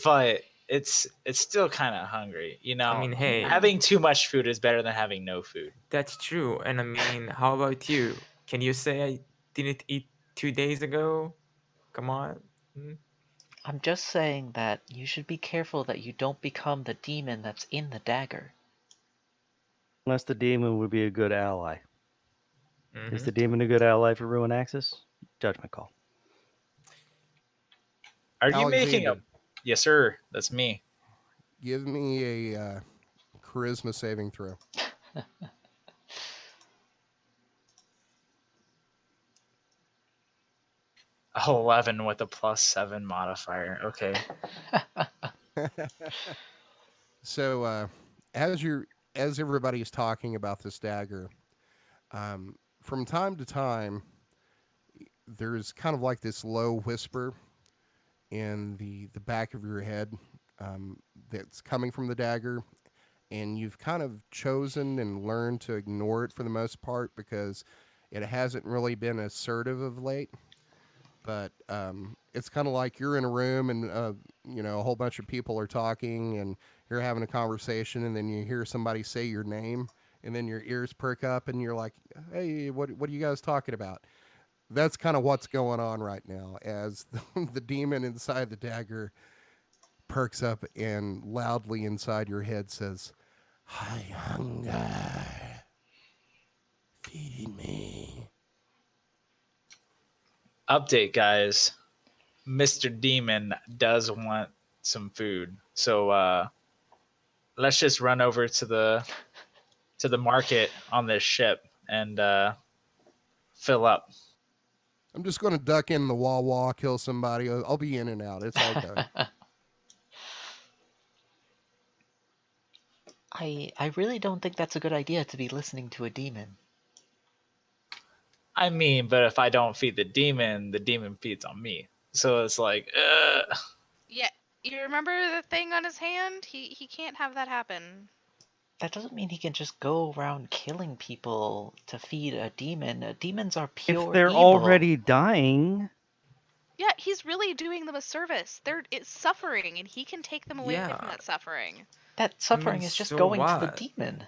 but it's still kind of hungry. You I know, mean, hey, having too much food is better than having no food. that's true. And I mean, how about you? Can you say I didn't eat 2 days ago? Come on. Mm. I'm just saying that you should be careful that you don't become the demon that's in the dagger. Unless the demon would be a good ally. Is Mhm. the demon a good ally for Ruin Axis? Judgment call. Are you making a? Alexander, Yes, sir. That's me. give me a charisma saving throw. 11 with a +7 modifier. Okay. So as everybody's talking about this dagger, from time to time, there's kind of like this low whisper in the back of your head that's coming from the dagger, and you've kind of chosen and learned to ignore it for the most part because it hasn't really been assertive of late. But it's kind of like you're in a room and a whole bunch of people are talking and you're having a conversation, and then you hear somebody say your name, and then your ears perk up and you're like, hey, what are you guys talking about? That's kind of what's going on right now as the demon inside the dagger perks up and loudly inside your head says, I hunger, feed me. Update, guys. Mr. Demon does want some food, so let's just run over to the market on this ship and fill up. I'm just going to duck in the wall, kill somebody. I'll be in and out. It's all good. I really don't think that's a good idea to be listening to a demon. I mean, but if I don't feed the demon feeds on me. So it's like, Yeah, you remember the thing on his hand? He can't have that happen. That doesn't mean he can just go around killing people to feed a demon. Demons are If pure they're evil. already dying, Yeah, he's really doing them a service. It's suffering, and he can take them away Yeah. from that suffering. That I suffering mean, is just so going to the what? demon.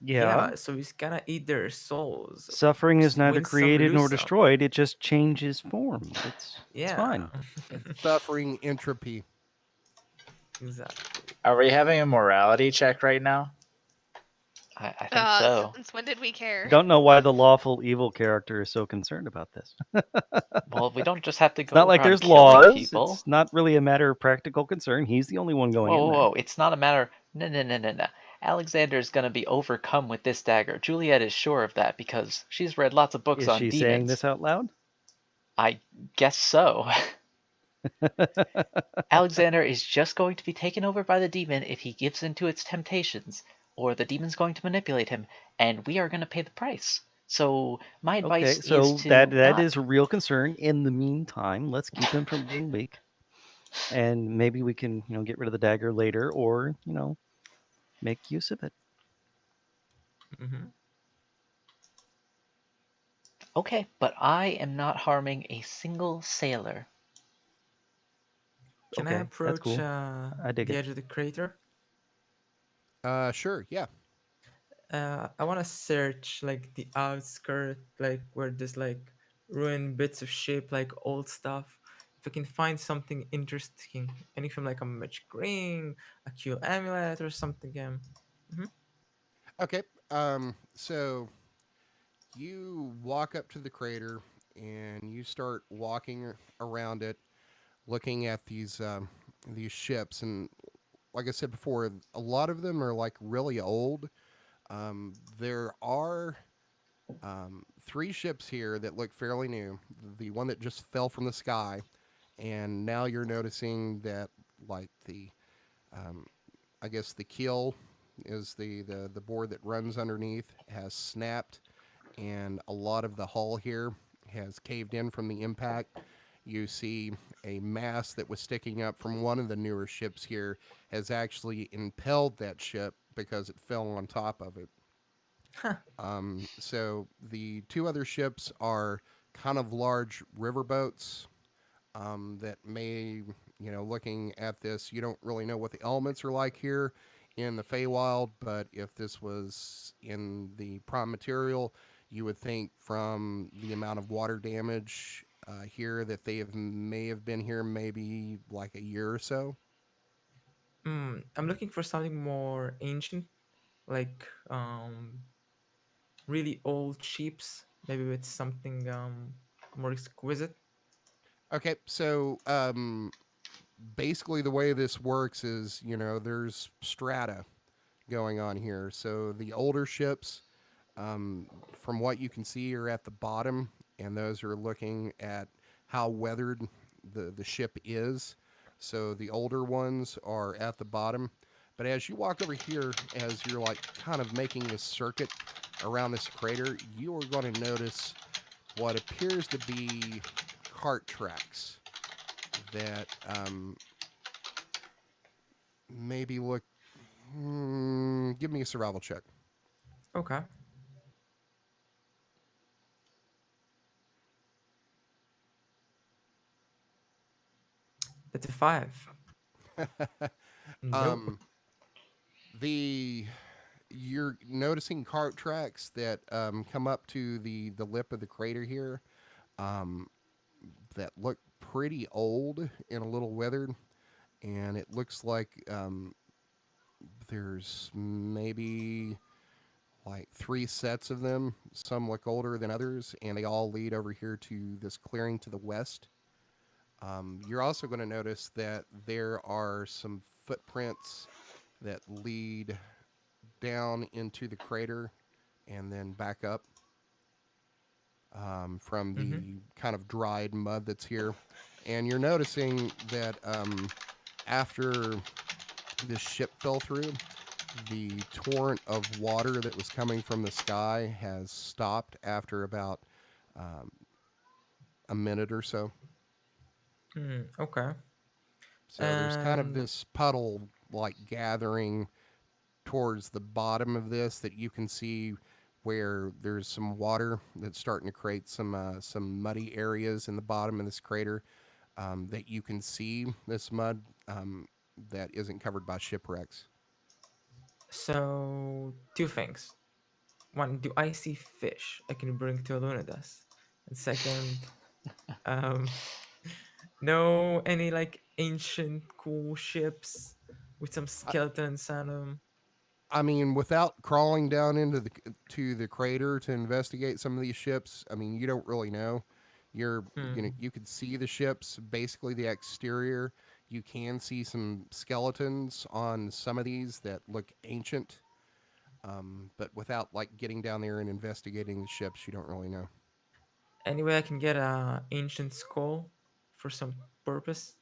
yeah, Yeah, so he's gonna eat their souls. suffering is neither Win some, created lose nor some. destroyed. It just changes form. It's Yeah, fine. It's suffering entropy. exactly. are we having a morality check right now? I think so. Since when did we care? Don't know why the lawful evil character is so concerned about this. Well, we don't just have to It's go not like around there's killing laws. people. It's not really a matter of practical concern. He's the only one going in there. Whoa. It's not a matter. No. Alexander is going to be overcome with this dagger. Juliet is sure of that because she's read lots of books Is on she demons. saying this out loud? I guess so. Alexander is just going to be taken over by the demon if he gives in to its temptations, or the demon's going to manipulate him, and we are going to pay the price. So my advice Okay, so is to that not... is a real concern. In the meantime, let's keep him from being weak, and maybe we can get rid of the dagger later, or make use of it. Hmm. Okay, but I am not harming a single sailor. Can I Okay, that's approach cool. I dig the it. edge of the crater? Sure, yeah. I want to search like the outskirt, like where there's like ruined bits of shape, like old stuff. If I can find something interesting, anything like a magic ring, a cute amulet, or something. Mhm. Okay. So you walk up to the crater and you start walking around it, looking at these ships, and like I said before, a lot of them are like really old. There are three ships here that look fairly new. The one that just fell from the sky, and now you're noticing that like um, I guess the keel is the board that runs underneath has snapped, and a lot of the hull here has caved in from the impact. You see a mast that was sticking up from one of the newer ships here has actually impelled that ship because it fell on top of it. Huh. So the two other ships are kind of large riverboats that may looking at this, you don't really know what the elements are like here in the Feywild, but if this was in the prime material, you would think from the amount of water damage here that may have been here maybe like a year or so. I'm looking for something more ancient, like really old ships, maybe with something more exquisite. Okay, so basically the way this works is, there's strata going on here. So the older ships, from what you can see, are at the bottom, and those are looking at how weathered the ship is. So the older ones are at the bottom. But as you walk over here, as you're like kind of making this circuit around this crater, you are going to notice what appears to be cart tracks that maybe look. Give me a survival check. Okay, that's a 5. Nope. um, the you're noticing cart tracks that come up to the lip of the crater here, um, that look pretty old and a little weathered, and it looks like there's maybe like three sets of them. Some look older than others, and they all lead over here to this clearing to the west. You're also going to notice that there are some footprints that lead down into the crater and then back up from Mm-hmm. the kind of dried mud that's here. And you're noticing that after this ship fell through, the torrent of water that was coming from the sky has stopped after about um, a minute or so. Okay. So there's kind of And this puddle like gathering towards the bottom of this that you can see where there's some water that's starting to create some muddy areas in the bottom of this crater, that you can see this mud that isn't covered by shipwrecks. so, two things. One, do I see fish I can bring to Alunidas? And second, um, no any like ancient cool ships with some I, skeletons on them. I mean, without crawling down into the crater to investigate some of these ships, I mean, you don't really know. Hmm. You could see the ships, basically the exterior. You can see some skeletons on some of these that look ancient, but without like getting down there and investigating the ships, you don't really know. Anyway, I can get a ancient skull for some purpose.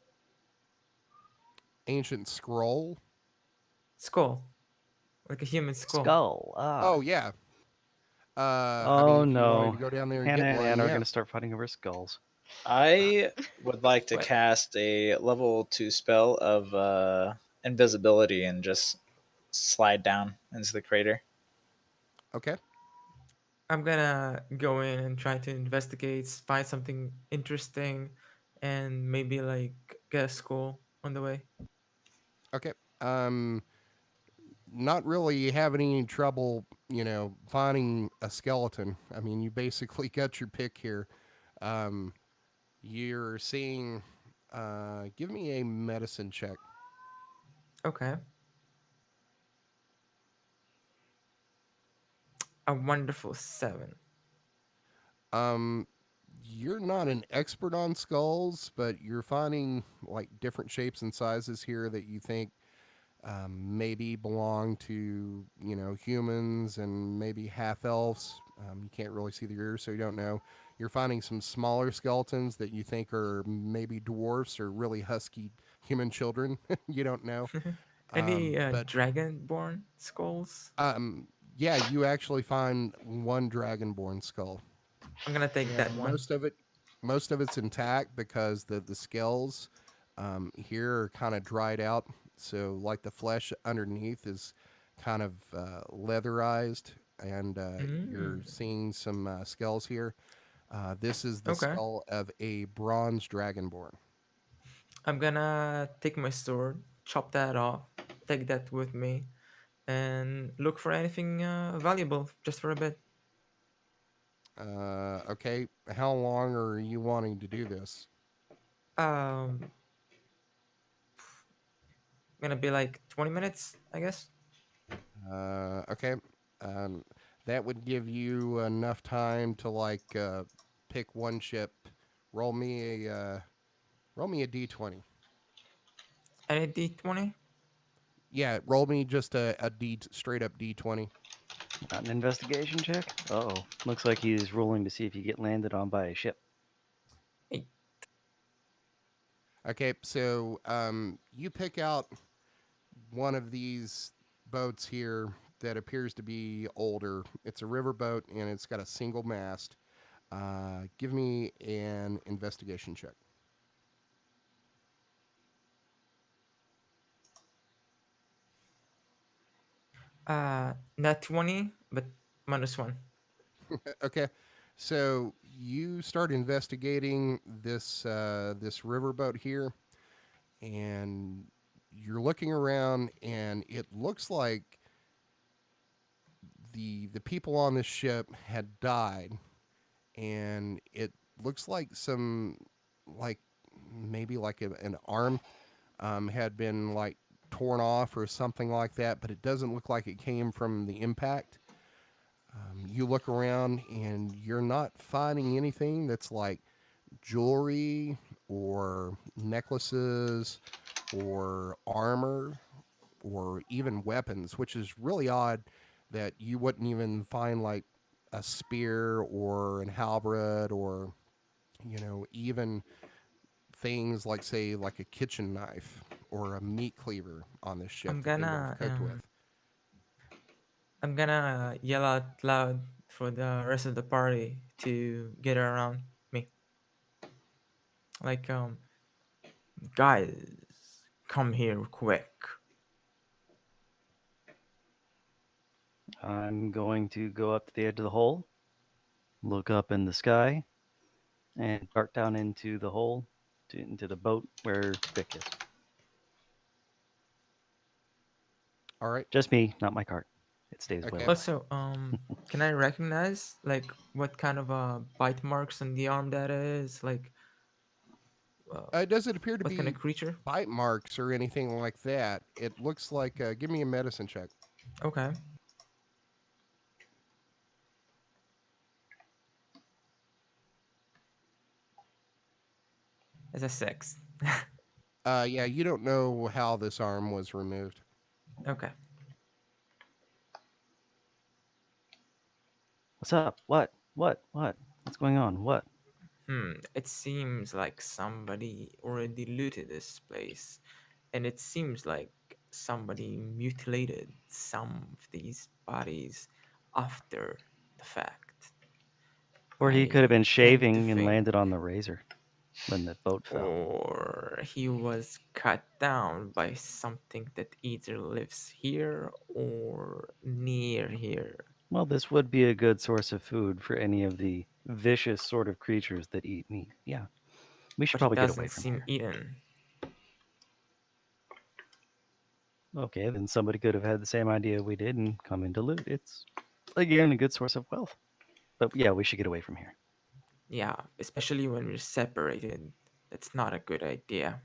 Ancient scroll. Skull, like a human skull. Skull. Ah. Oh yeah. I mean, Oh if you wanted to no. go down there and Hannah get and one, Anne are yeah. gonna start fighting over skulls. I would like to What? cast a level 2 spell of invisibility and just slide down into the crater. Okay. I'm gonna go in and try to investigate, find something interesting, and maybe like get a skull on the way. Okay. Not really having any trouble, finding a skeleton. I mean, you basically got your pick here. Um, you're seeing. Give me a medicine check. Okay. A wonderful 7. Um, you're not an expert on skulls, but you're finding like different shapes and sizes here that you think maybe belong to humans and maybe half elves. You can't really see the ears, so you don't know. You're finding some smaller skeletons that you think are maybe dwarfs or really husky human children. You don't know, Any but dragonborn skulls? um, yeah, you actually find one dragonborn skull. I'm gonna take And that one. most of it's intact because the scales here are kind of dried out. So like the flesh underneath is kind of leatherized, and you're Mm. seeing some scales here. This is the Okay. skull of a bronze dragonborn. I'm gonna take my sword, chop that off, take that with me, and look for anything valuable just for a bit. Okay. How long are you wanting to do this? Um, gonna be like 20 minutes, I guess. Okay. Um, that would give you enough time to pick one chip. Roll me a d20. Any D20? Yeah, roll me just a d straight up d20. Not an investigation check. Oh, looks like he's rolling to see if you get landed on by a ship. Hey, Okay, so you pick out one of these boats here that appears to be older. It's a riverboat and it's got a single mast. Give me an investigation check. not 20, but -1. Okay, so you start investigating this riverboat here, and you're looking around, and it looks like the people on this ship had died, and it looks like some like maybe like an arm had been like torn off or something like that, but it doesn't look like it came from the impact. You look around and you're not finding anything that's like jewelry or necklaces or armor or even weapons, which is really odd that you wouldn't even find like a spear or an halberd or, even things like, say, like a kitchen knife or a meat cleaver on this ship I'm that they would have gonna cooked with. I'm gonna yell out loud for the rest of the party to get around me. Like, guys, come here quick. I'm going to go up to the edge of the hole, look up in the sky, and dart down into the hole, into the boat where Vic is. All right. Just me, not my cart. It stays Okay. well away. Also, can I recognize like what kind of bite marks on the arm that is? Like, It doesn't appear to what kind be of creature? bite marks or anything like that. It looks like, give me a medicine check. Okay, it's a 6. Yeah, you don't know how this arm was removed. Okay. What's up? What? What's going on? What? It seems like somebody already looted this place, and it seems like somebody mutilated some of these bodies after the fact. Or he I could have been tend to shaving and think, landed on the razor when the boat fell. or he was cut down by something that either lives here or near here, Well, this would be a good source of food for any of the vicious sort of creatures that eat meat. Yeah, we should but he probably get away doesn't from seem here. eaten. Okay, then somebody could have had the same idea we did and come in to loot. It's, again, a good source of wealth. But yeah, we should get away from here. Yeah, especially when we're separated. That's not a good idea.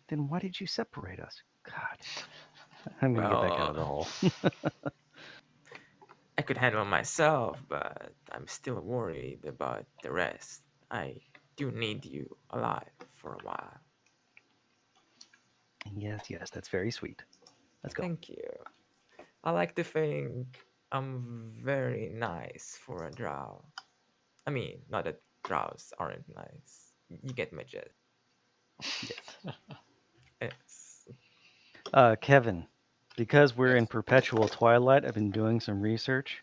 Then why did you separate us? God, I'm gonna get back out of Well, the hole. I could handle myself, but I'm still worried about the rest. I do need you alive for a while. Yes, that's very sweet. Let's go. Thank you. I like to think I'm very nice for a drow. I mean, not that drows aren't nice. You get my gist. Yes. Yes. Kevin, because we're in Yes. perpetual twilight, I've been doing some research.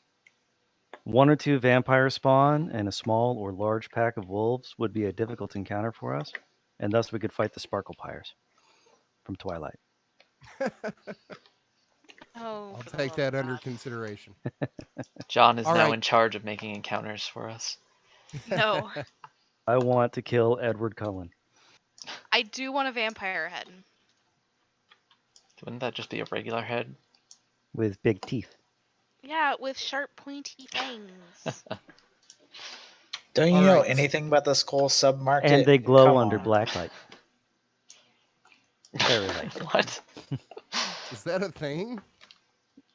1 or 2 vampire spawn and a small or large pack of wolves would be a difficult encounter for us, and thus we could fight the sparkle pyres from Twilight. Oh, I'll for the take love that of under God. consideration. John is All now right. in charge of making encounters for us. No. I want to kill Edward Cullen. I do want a vampire head. Wouldn't that just be a regular head? with big teeth. Yeah, with sharp, pointy fangs. Don't you All know right. anything about the skull submarket? And they glow Come under on. blacklight. Fairy light. What? Is that a thing?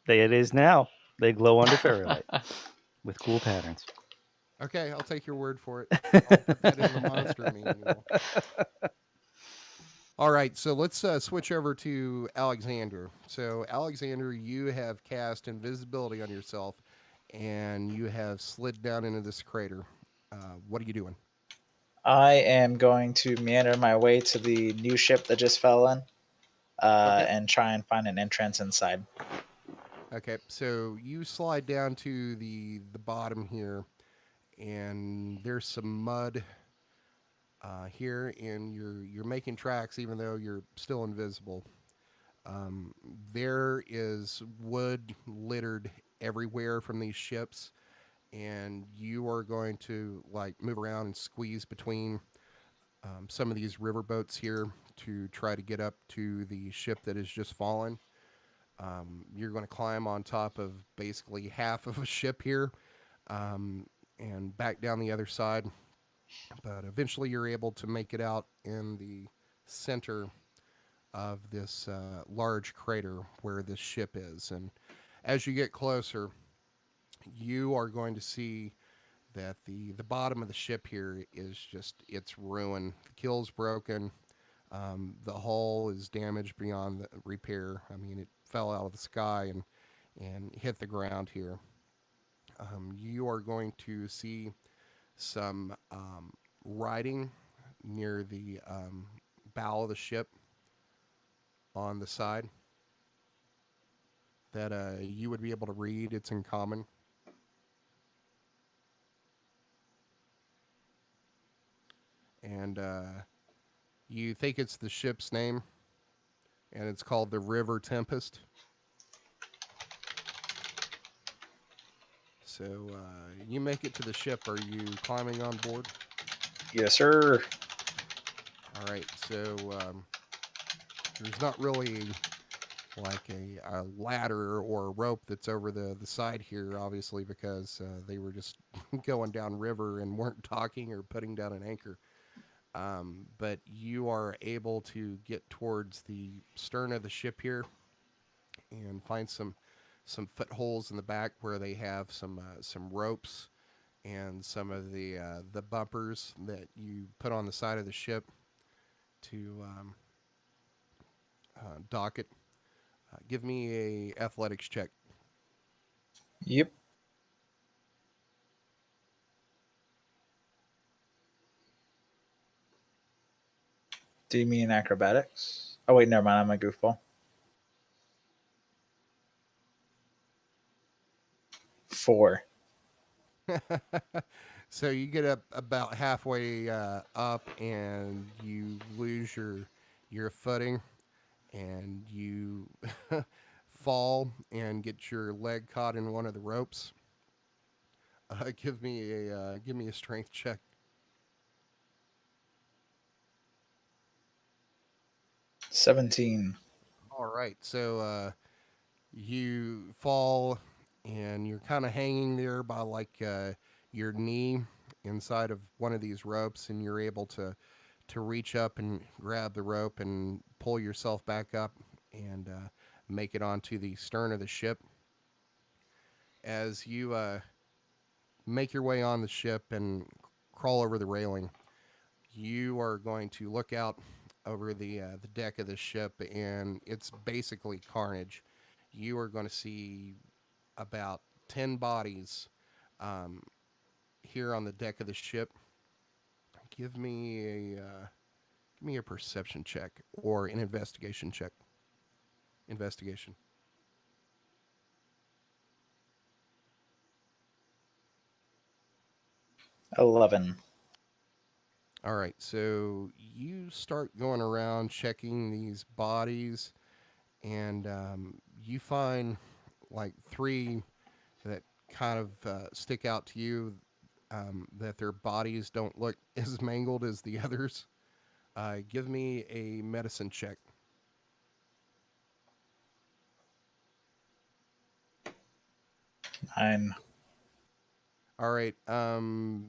It is now. They glow under fairy light with cool patterns. Okay, I'll take your word for it. I'll put that in the monster manual. All right, so let's switch over to Alexander. So, Alexander, you have cast invisibility on yourself, and you have slid down into this crater. What are you doing? I am going to meander my way to the new ship that just fell in, Okay. and try and find an entrance inside. Okay, so you slide down to the bottom here, and there's some mud here, and you're making tracks even though you're still invisible. Um, there is wood littered everywhere from these ships, and you are going to like move around and squeeze between some of these river boats here to try to get up to the ship that has just fallen. You're going to climb on top of basically half of a ship here, um, and back down the other side. But eventually, you're able to make it out in the center of this large crater where this ship is. And as you get closer, you are going to see that the bottom of the ship here is just it's ruined. The keel's broken. The hull is damaged beyond the repair. I mean, it fell out of the sky and hit the ground here. You are going to see some writing near the bow of the ship on the side that you would be able to read. It's in common. And you think it's the ship's name, and it's called the River Tempest. So you make it to the ship. Are you climbing on board? Yes, sir. All right. So there's not really like a ladder or a rope that's over the side here, obviously, because they were just going down river and weren't docking or putting down an anchor. But you are able to get towards the stern of the ship here and find some footholes in the back where they have some ropes and some of the bumpers that you put on the side of the ship to dock it. Give me a athletics check. Yep. Do you mean acrobatics? Oh wait, never mind. I'm a goofball. 4. So you get up about halfway up and you lose your footing and you fall and get your leg caught in one of the ropes. Give me a strength check. 17. All right, so you fall and you're kind of hanging there by like your knee inside of one of these ropes, and you're able to reach up and grab the rope and pull yourself back up and make it onto the stern of the ship. As you make your way on the ship and crawl over the railing, you are going to look out over the deck of the ship, and it's basically carnage. You are going to see about 10 bodies um, here on the deck of the ship. Give me give me a perception check or an investigation check. Investigation. 11. All right, so you start going around checking these bodies, and you find like three that kind of stick out to you. That their bodies don't look as mangled as the others. Give me a medicine check. 9. All right. Do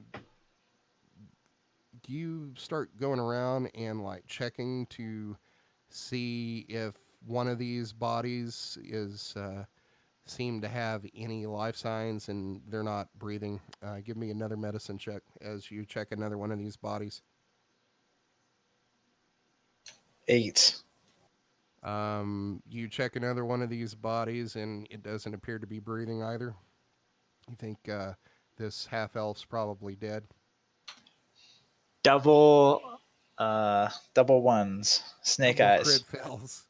you start going around and like checking to see if one of these bodies is seem to have any life signs and they're not breathing? Give me another medicine check as you check another one of these bodies. 8. You check another one of these bodies and it doesn't appear to be breathing either. You think this half elf's probably dead. Double ones. Snake Double eyes. crit fails.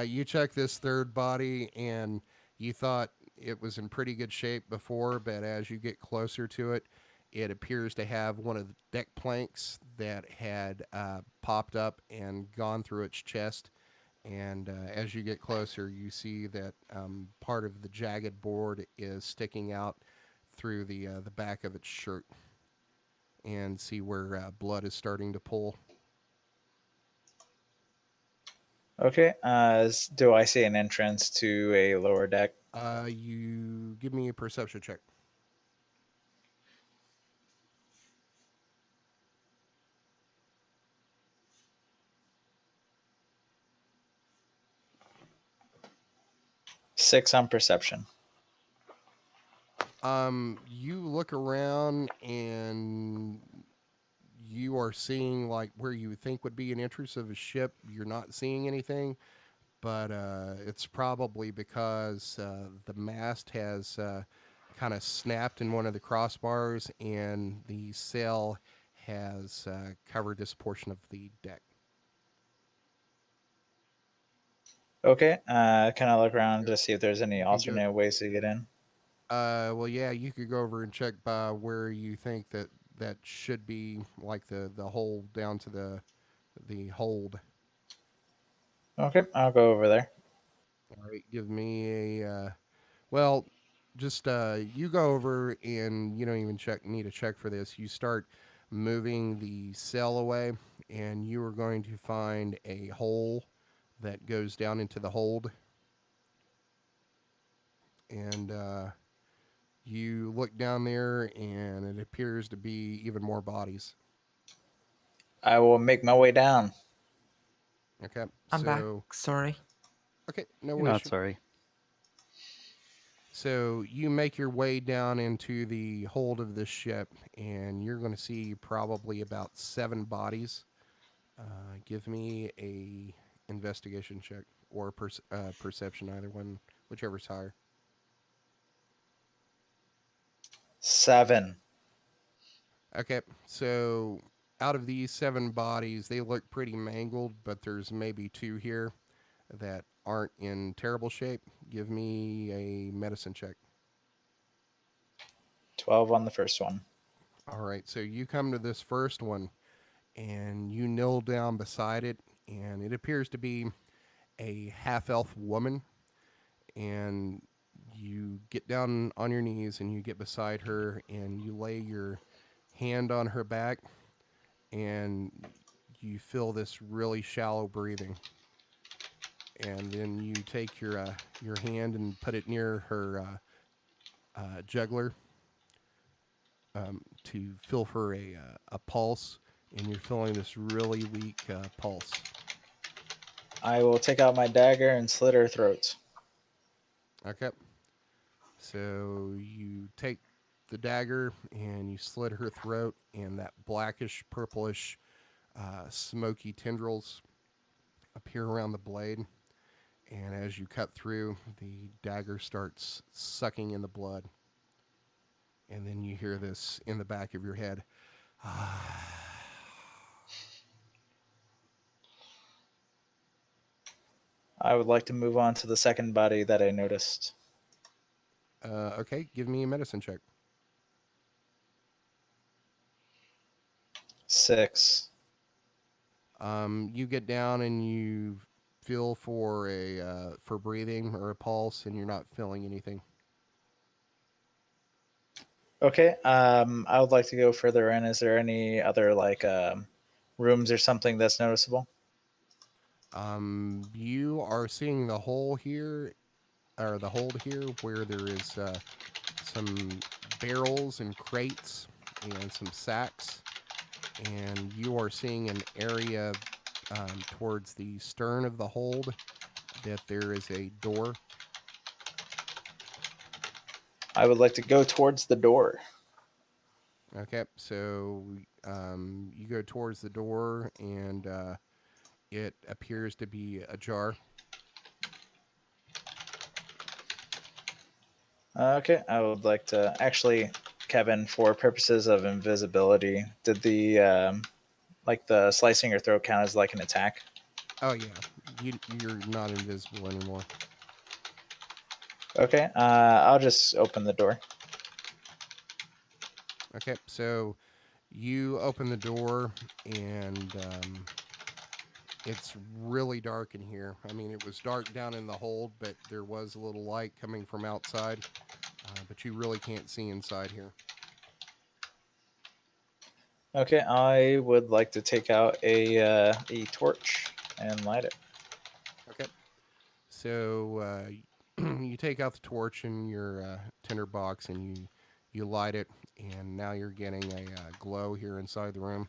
You check this third body and you thought it was in pretty good shape before, but as you get closer to it, it appears to have one of the deck planks that had popped up and gone through its chest. And as you get closer, you see that part of the jagged board is sticking out through the back of its shirt, and see where blood is starting to pool. Okay. Do I see an entrance to a lower deck? You give me a perception check. 6 on perception. You look around and you are seeing like where you think would be an entrance of a ship. You're not seeing anything, but it's probably because the mast has kind of snapped in one of the crossbars and the sail has covered this portion of the deck. Okay. Can I look around to see if there's any You can go. alternate ways to get in? Well, yeah, you could go over and check by where you think that should be, like the hole down to the hold. Okay. I'll go over there. All right, give me a well, just you go over and you don't even need a check for this. You start moving the cell away, and you are going to find a hole that goes down into the hold, and you look down there, and it appears to be even more bodies. I will make my way down. Okay, I'm back. so Sorry. okay, no You're not issue. sorry. So you make your way down into the hold of this ship, and you're going to see probably about 7 bodies. Give me a investigation check or perception, either one, whichever's higher. 7. Okay, so out of these 7 bodies, they look pretty mangled, but there's maybe 2 here that aren't in terrible shape. Give me a medicine check. 12 on the first one. All right, so you come to this first one and you kneel down beside it, and it appears to be a half elf woman. And you get down on your knees and you get beside her and you lay your hand on her back, and you feel this really shallow breathing. And then you take your hand and put it near her jugular to feel for a pulse, and you're feeling this really weak pulse. I will take out my dagger and slit her throat. Okay. So you take the dagger and you slit her throat, and that blackish, purplish, smoky tendrils appear around the blade. And as you cut through, the dagger starts sucking in the blood. And then you hear this in the back of your head. I would like to move on to the second body that I noticed. Okay, give me a medicine check. 6. You get down and you feel for for breathing or a pulse, and you're not feeling anything. Okay. I would like to go further in. Is there any other rooms or something that's noticeable? You are seeing the hole here, or the hold here, where there is some barrels and crates and some sacks, and you are seeing an area towards the stern of the hold that there is a door. I would like to go towards the door. Okay, so you go towards the door, and it appears to be ajar. Okay, I would like to actually, Kevin, for purposes of invisibility, did the like the slicing your throat count as like an attack? Oh yeah, you're not invisible anymore. Okay, I'll just open the door. Okay, so you open the door, and it's really dark in here. I mean, it was dark down in the hold, but there was a little light coming from outside. But you really can't see inside here. Okay, I would like to take out a torch and light it. Okay, so you take out the torch in your tinder box, and you light it, and now you're getting a glow here inside the room.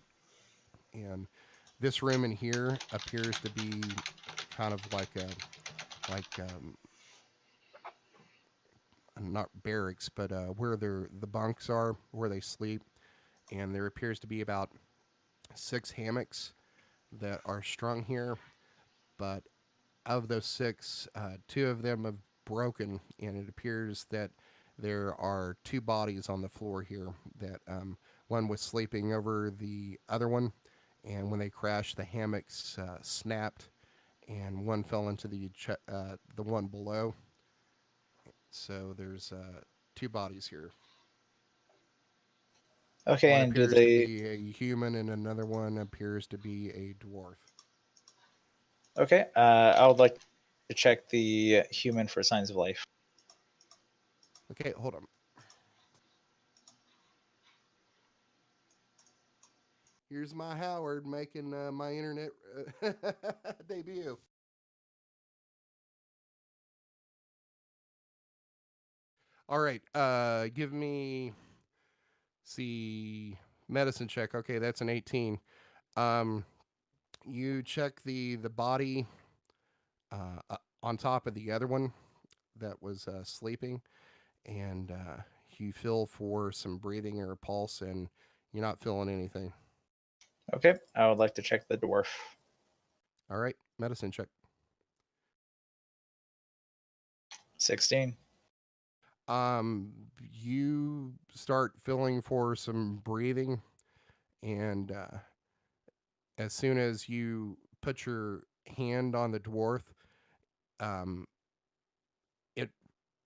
And this room in here appears to be kind of like a like not barracks, but where the bunks are, where they sleep. And there appears to be about 6 hammocks that are strung here, but of those 6, 2 of them have broken, and it appears that there are 2 bodies on the floor here. That one was sleeping over the other one, and when they crashed, the hammocks snapped, and one fell into the one below. So there's 2 bodies here. Okay, One and do appears to they? be a human, and another one appears to be a dwarf. Okay, I would like to check the human for signs of life. Okay, hold on. Here's my Howard making my internet debut. All right, give me see medicine check. Okay, that's an 18. Um, you check the body on top of the other one that was sleeping, and you feel for some breathing or a pulse, and you're not feeling anything. Okay, I would like to check the dwarf. All right, medicine check. 16. You start feeling for some breathing, and as soon as you put your hand on the dwarf, um, it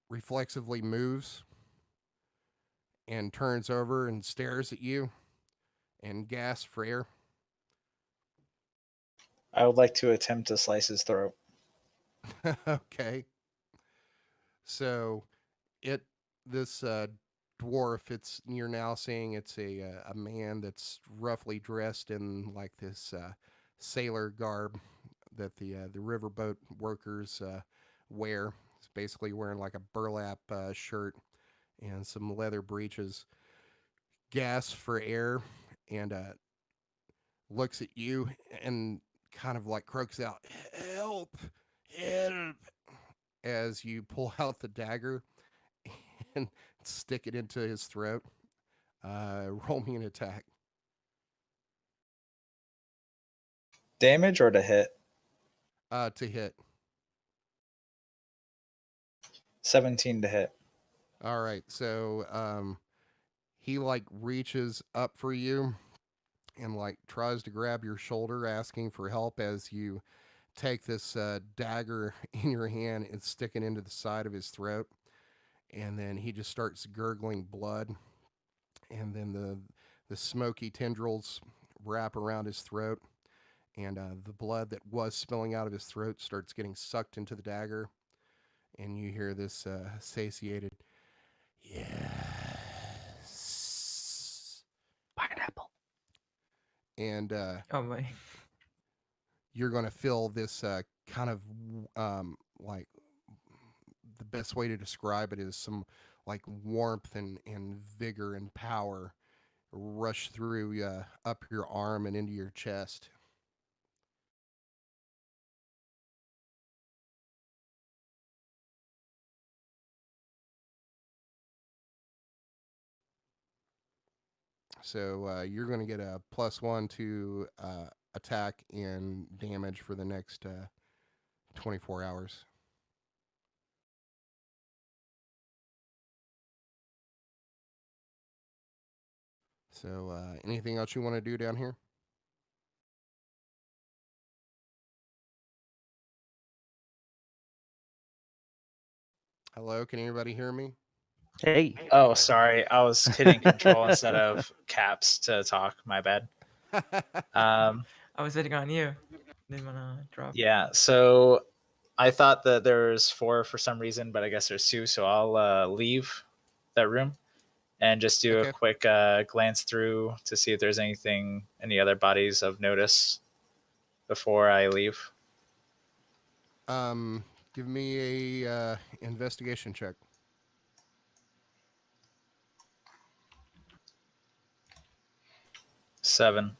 reflexively moves and turns over and stares at you and gasps for air. I would like to attempt to slice his throat. Okay, so it this dwarf, it's you're now seeing it's a man that's roughly dressed in like this sailor garb that the riverboat workers wear. It's basically wearing like a burlap shirt and some leather breeches. Gasps for air, and looks at you and kind of like croaks out, "Help! Help!" as you pull out the dagger and stick it into his throat. Roll me an attack. Damage or to hit? To hit. 17 to hit. All right, so he like reaches up for you and like tries to grab your shoulder, asking for help as you take this dagger in your hand and stick it into the side of his throat. And then he just starts gurgling blood, and then the smoky tendrils wrap around his throat, and the blood that was spilling out of his throat starts getting sucked into the dagger, and you hear this satiated, "Yes." Pineapple. and Oh my. you're going to feel this kind of like the best way to describe it is some like warmth and vigor and power rush through up your arm and into your chest. So you're going to get a +1 to attack and damage for the next 24 hours. So anything else you want to do down here? Hello, can anybody hear me? Hey. Oh, sorry. I was hitting control instead of caps to talk. My bad. Um, I was sitting on you. Didn't wanna drop. yeah. So I thought that there was four for some reason, but I guess there's two. So I'll leave that room and just do a Okay. quick glance through to see if there's any other bodies of notice before I leave. um, give me a investigation check. 7.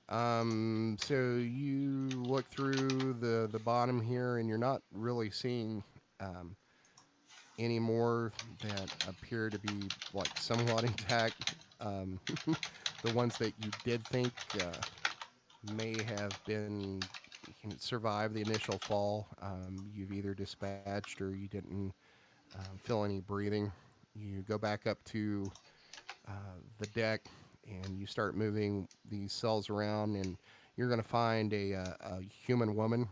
So you look through the bottom here, and you're not really seeing um, any more that appear to be like somewhat intact. Um, the ones that you did think may have been survived the initial fall, you've either dispatched or you didn't feel any breathing. You go back up to the deck and you start moving these cells around, and you're going to find a human woman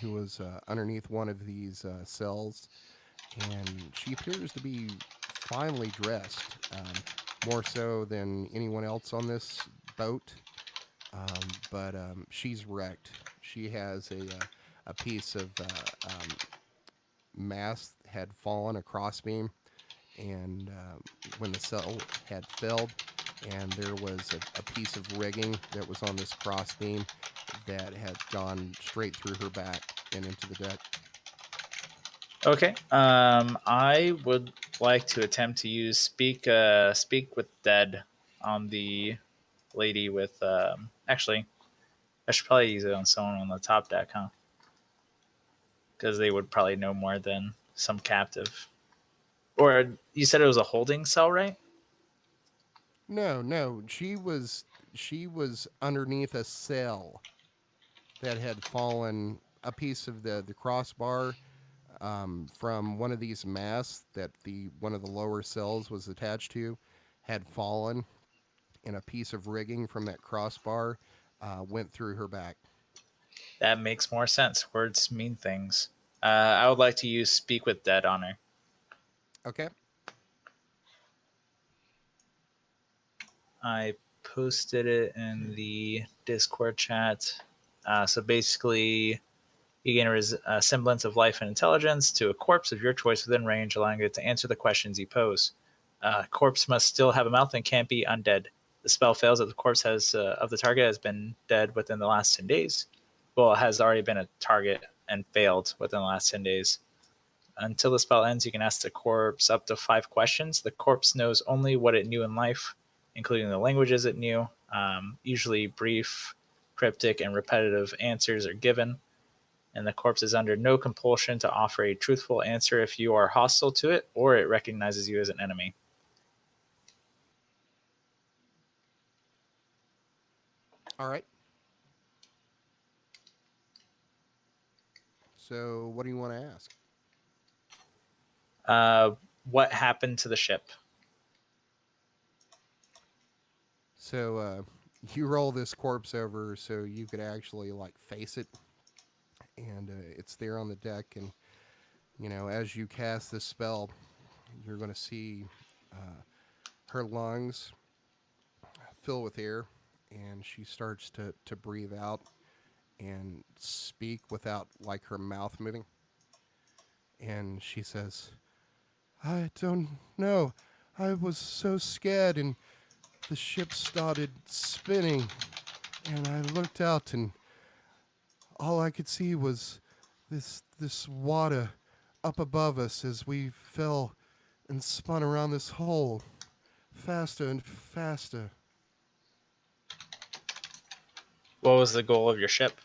who was underneath one of these cells, and she appears to be finely dressed, more so than anyone else on this boat. But she's wrecked. She has a piece of mast had fallen, a crossbeam, and when the cell had failed, and there was a piece of rigging that was on this crossbeam that had gone straight through her back and into the deck. Okay. I would like to attempt to use speak with dead on the lady with. Actually, I should probably use it on someone on the top deck, huh? Because they would probably know more than some captive. Or you said it was a holding cell, right? No, no, she was underneath a cell that had fallen. A piece of the crossbar from one of these masts that the one of the lower cells was attached to had fallen, and a piece of rigging from that crossbar went through her back. That makes more sense. Words mean things. I would like to use speak with dead on her. Okay. I posted it in the Discord chat. So basically, you gain a semblance of life and intelligence to a corpse of your choice within range, allowing it to answer the questions you pose. Corpse must still have a mouth and can't be undead. The spell fails if the corpse has of the target has been dead within the last 10 days. Well, it has already been a target and failed within the last 10 days. Until the spell ends, you can ask the corpse up to 5 questions. The corpse knows only what it knew in life, including the languages it knew. Usually brief, cryptic, and repetitive answers are given, and the corpse is under no compulsion to offer a truthful answer if you are hostile to it or it recognizes you as an enemy. All right. So, what do you want to ask? What happened to the ship? So, you roll this corpse over so you could actually like face it, and it's there on the deck. And as you cast this spell, you're going to see her lungs fill with air, and she starts to breathe out and speak without like her mouth moving. And she says, "I don't know. I was so scared, and the ship started spinning, and I looked out, and all I could see was this water up above us as we fell and spun around this hole faster and faster. What was the goal of your ship?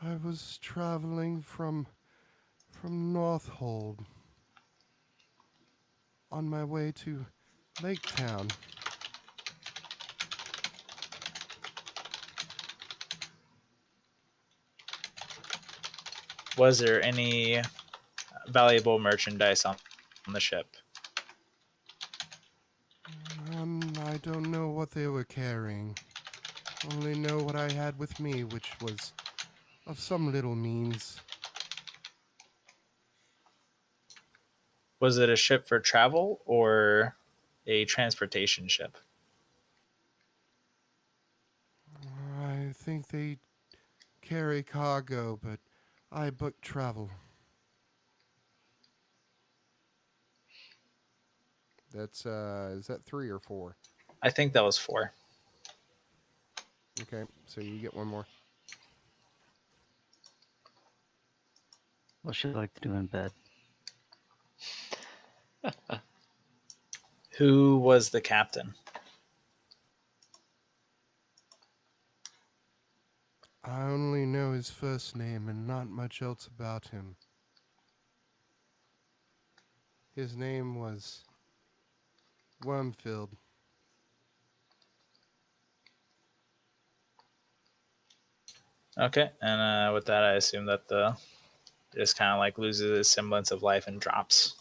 I was traveling from Northhold on my way to Lake Town. Was there any valuable merchandise on the ship? I don't know what they were carrying. Only know what I had with me, which was of some little means. Was it a ship for travel or a transportation ship? I think they carry cargo, but I booked travel. That's is that 3 or 4? I think that was 4. Okay, so you get one more. What should I like to do in bed? Who was the captain? I only know his first name and not much else about him. His name was Wormfield. Okay, and with that, I assume that the just kind of like loses its semblance of life and drops.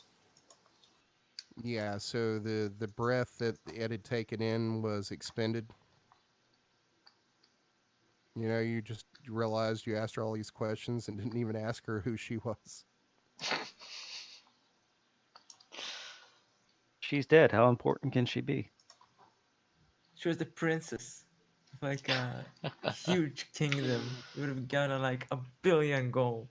Yeah, so the breath that it had taken in was expended. You know, you just realized you asked her all these questions and didn't even ask her who she was. She's dead. How important can she be? She was the princess of like a huge kingdom. You would have gotten like 1,000,000,000 gold.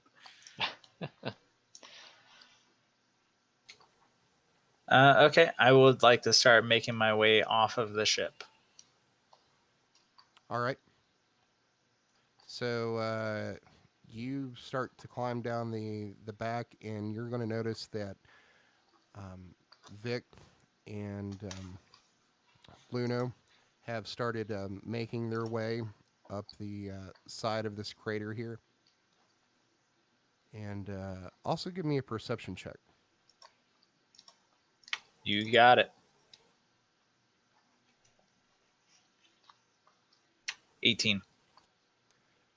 Okay, I would like to start making my way off of the ship. All right. So you start to climb down the back, and you're going to notice that Vic and Luno have started making their way up the side of this crater here. And also give me a perception check. You got it. 18.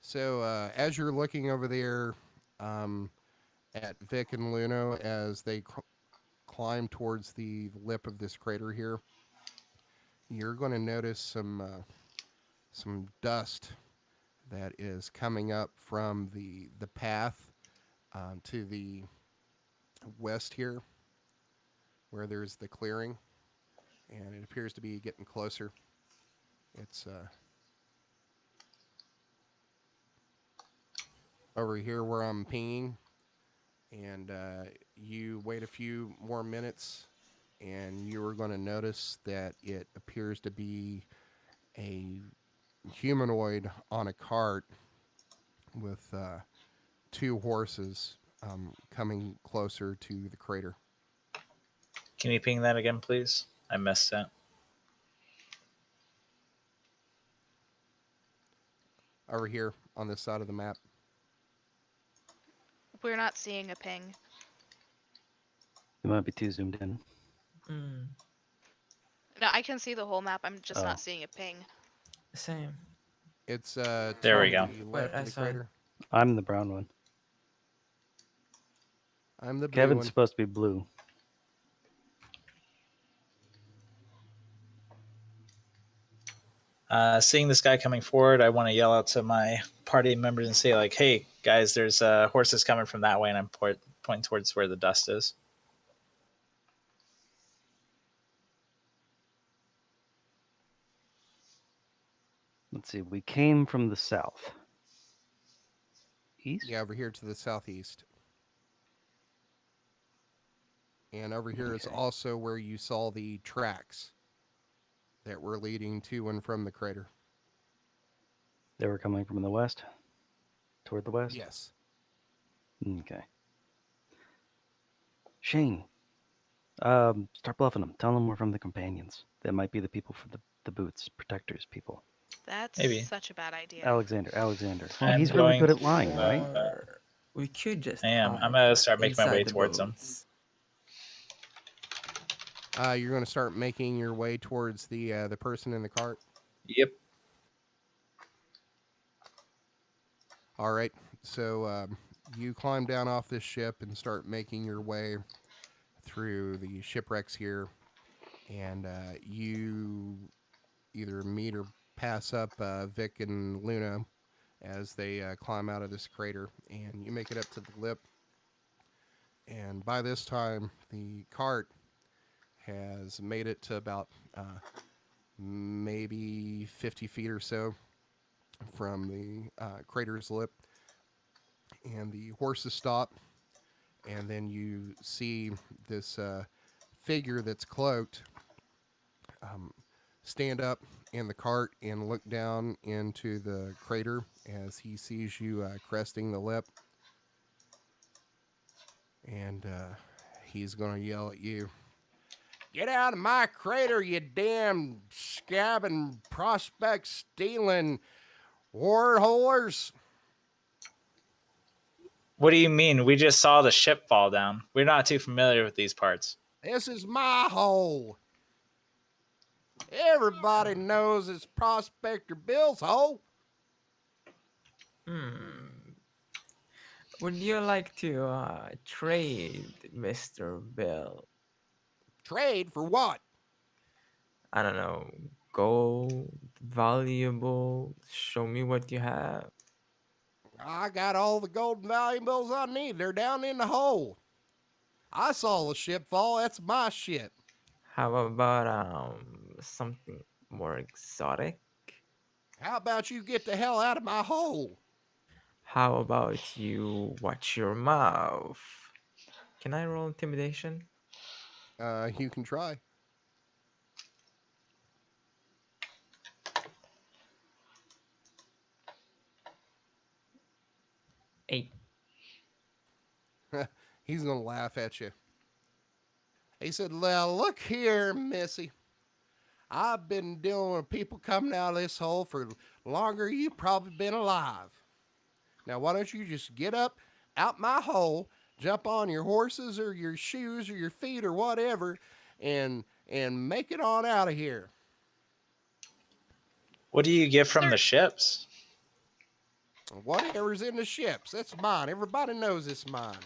So as you're looking over there at Vic and Luno as they climb towards the lip of this crater here, you're going to notice some dust that is coming up from the path to the west here, where there's the clearing, and it appears to be getting closer. It's over here where I'm pinging, and you wait a few more minutes, and you are going to notice that it appears to be a humanoid on a cart with 2 horses coming closer to the crater. Can you ping that again, please? I missed it. Over here on this side of the map. We're not seeing a ping. You might be too zoomed in. Mm, No, I can see the whole map. I'm just Oh. not seeing a ping. same. It's There to we go. the left I of the saw it. crater. I'm the brown one. I'm the blue Kevin's one. supposed to be blue. Seeing this guy coming forward, I want to yell out to my party members and say, like, hey, guys, there's horses coming from that way, and I'm pointing towards where the dust is. Let's see. We came from the south. East? Yeah, over here to the southeast. And over here is Okay. also where you saw the tracks that were leading to and from the crater. They were coming from the west, toward the west. Yes. Okay. Shane, start bluffing them. Tell them we're from the companions. That might be the people for the boots, protectors, people. That's Maybe. such a bad idea. Alexander. Well, I'm he's really going good at lying, right? Or we could just I am. hide I'm gonna start making my inside way the towards them. boats. You're going to start making your way towards the person in the cart. Yep. All right. So you climb down off this ship and start making your way through the shipwrecks here, and you either meet or pass up Vic and Luna as they climb out of this crater, and you make it up to the lip. And by this time, the cart has made it to about maybe 50 feet or so from the crater's lip, and the horses stop, and then you see this figure that's cloaked um, stand up in the cart and look down into the crater as he sees you cresting the lip, and he's going to yell at you. Get out of my crater, you damn scabbing, prospect stealing warholers. What do you mean? We just saw the ship fall down. We're not too familiar with these parts. This is my hole. Everybody knows it's Prospector Bill's hole. Would you like to trade, Mr. Bill? Trade for what? I don't know, gold, valuable. Show me what you have. I got all the gold and valuables I need. They're down in the hole. I saw the ship fall. That's my ship. How about something more exotic? How about you get the hell out of my hole? How about you watch your mouth? Can I roll intimidation? You can try. Eight. He's going to laugh at you. He said, well, look here, Missy. I've been dealing with people coming out of this hole for longer than you've probably been alive. Now, why don't you just get up out my hole, jump on your horses or your shoes or your feet or whatever, and make it on out of here. What do you get from Sir. the ships? Whatever's in the ships, that's mine. Everybody knows it's mine.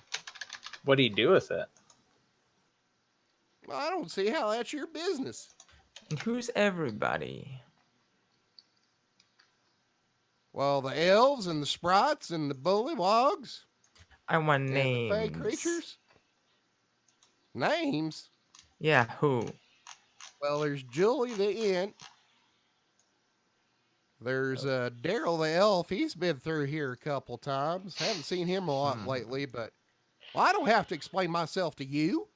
What do you do with it? Well, I don't see how that's your business. And who's everybody? Well, the elves and the sprites and the bullywogs I want and names. the fey creatures. Names? Yeah, who? Well, there's Julie the Int. There's Daryl the Elf. He's been through here a couple times. Haven't seen him a lot lately, but well, I don't have to explain myself to you.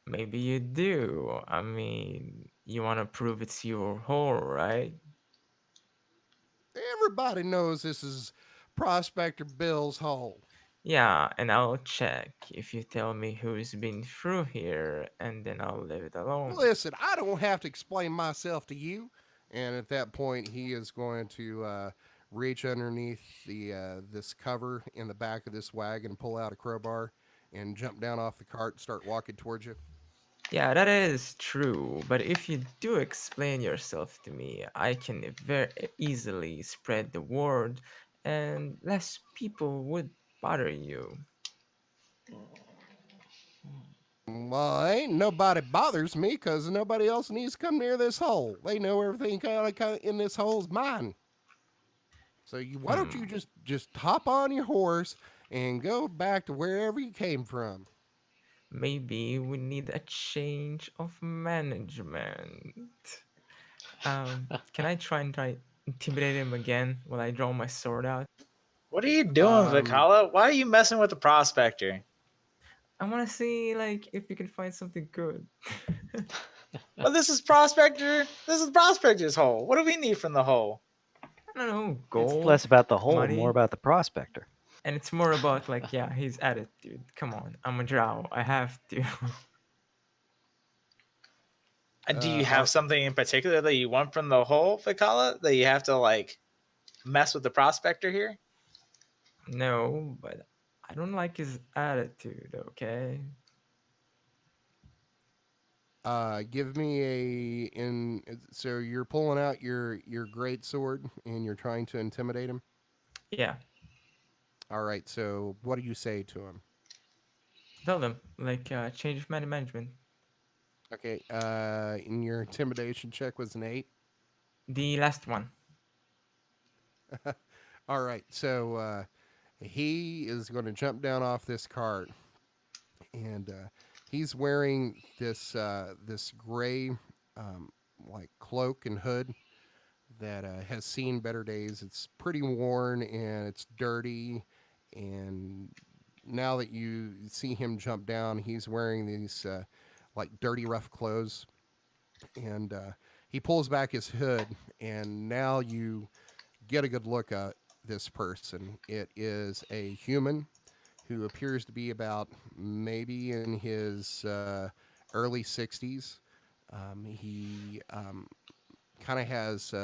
Maybe you do. I mean, you want to prove it's your hole, right? Everybody knows this is Prospector Bill's hole. Yeah, and I'll check if you tell me who's been through here, and then I'll leave it alone. Listen, I don't have to explain myself to you. And at that point, he is going to reach underneath the this cover in the back of this wagon, pull out a crowbar, and jump down off the cart and start walking towards you. Yeah, that is true. But if you do explain yourself to me, I can very easily spread the word, and less people would bother you. Well, ain't nobody bothers me because nobody else needs to come near this hole. They know everything kind of in this hole is mine. So why don't you just hop on your horse and go back to wherever you came from? Maybe we need a change of management. Can I try intimidate him again while I draw my sword out? What are you doing, Vicala? Why are you messing with the prospector? I want to see like if you can find something good. Well, this is Prospector. This is Prospector's hole. What do we need from the hole? I don't know, It's gold, less about the hole, money, more about the prospector. and it's more about like, yeah, he's at it, dude. Come on, I'm a drow. I have to. Do you Are have something in particular that you want from the hole, Fikala, that you have to like mess with the Prospector here? No, but I don't like his attitude. Okay. give me a in. So you're pulling out your great sword and you're trying to intimidate him. Yeah. All right. So what do you say to him? Tell them like change of management. Okay. In your intimidation check was an 8. The last one. All right. So he is going to jump down off this cart, and he's wearing this gray like cloak and hood that has seen better days. It's pretty worn and it's dirty. And now that you see him jump down, he's wearing these like dirty, rough clothes. And he pulls back his hood, and now you get a good look at this person. It is a human who appears to be about maybe in his early 60s. He kind of has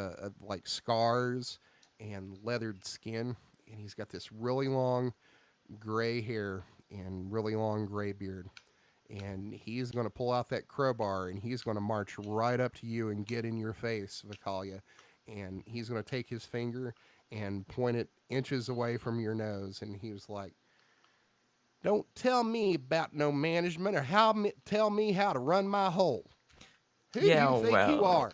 like scars and leathered skin, and he's got this really long gray hair and really long gray beard. And he's going to pull out that crowbar and he's going to march right up to you and get in your face, Vicalia. And he's going to take his finger and point it inches away from your nose. And he was like, "Don't tell me about no management or tell me how to run my hole. Who do Yeah, you think you well, are?"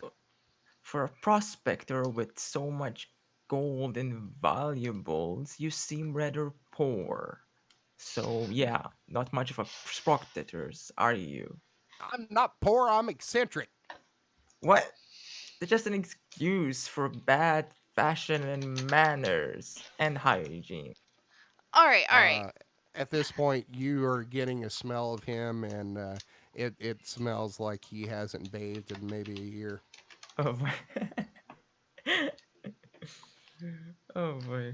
for a prospector with so much gold and valuables, you seem rather poor. So yeah, not much of a prospectors, are you? I'm not poor, I'm eccentric. What? It's just an excuse for bad fashion and manners and hygiene. All right, all right. Uh, at this point, you are getting a smell of him, and it smells like he hasn't bathed in maybe a year. Oh boy. Oh boy.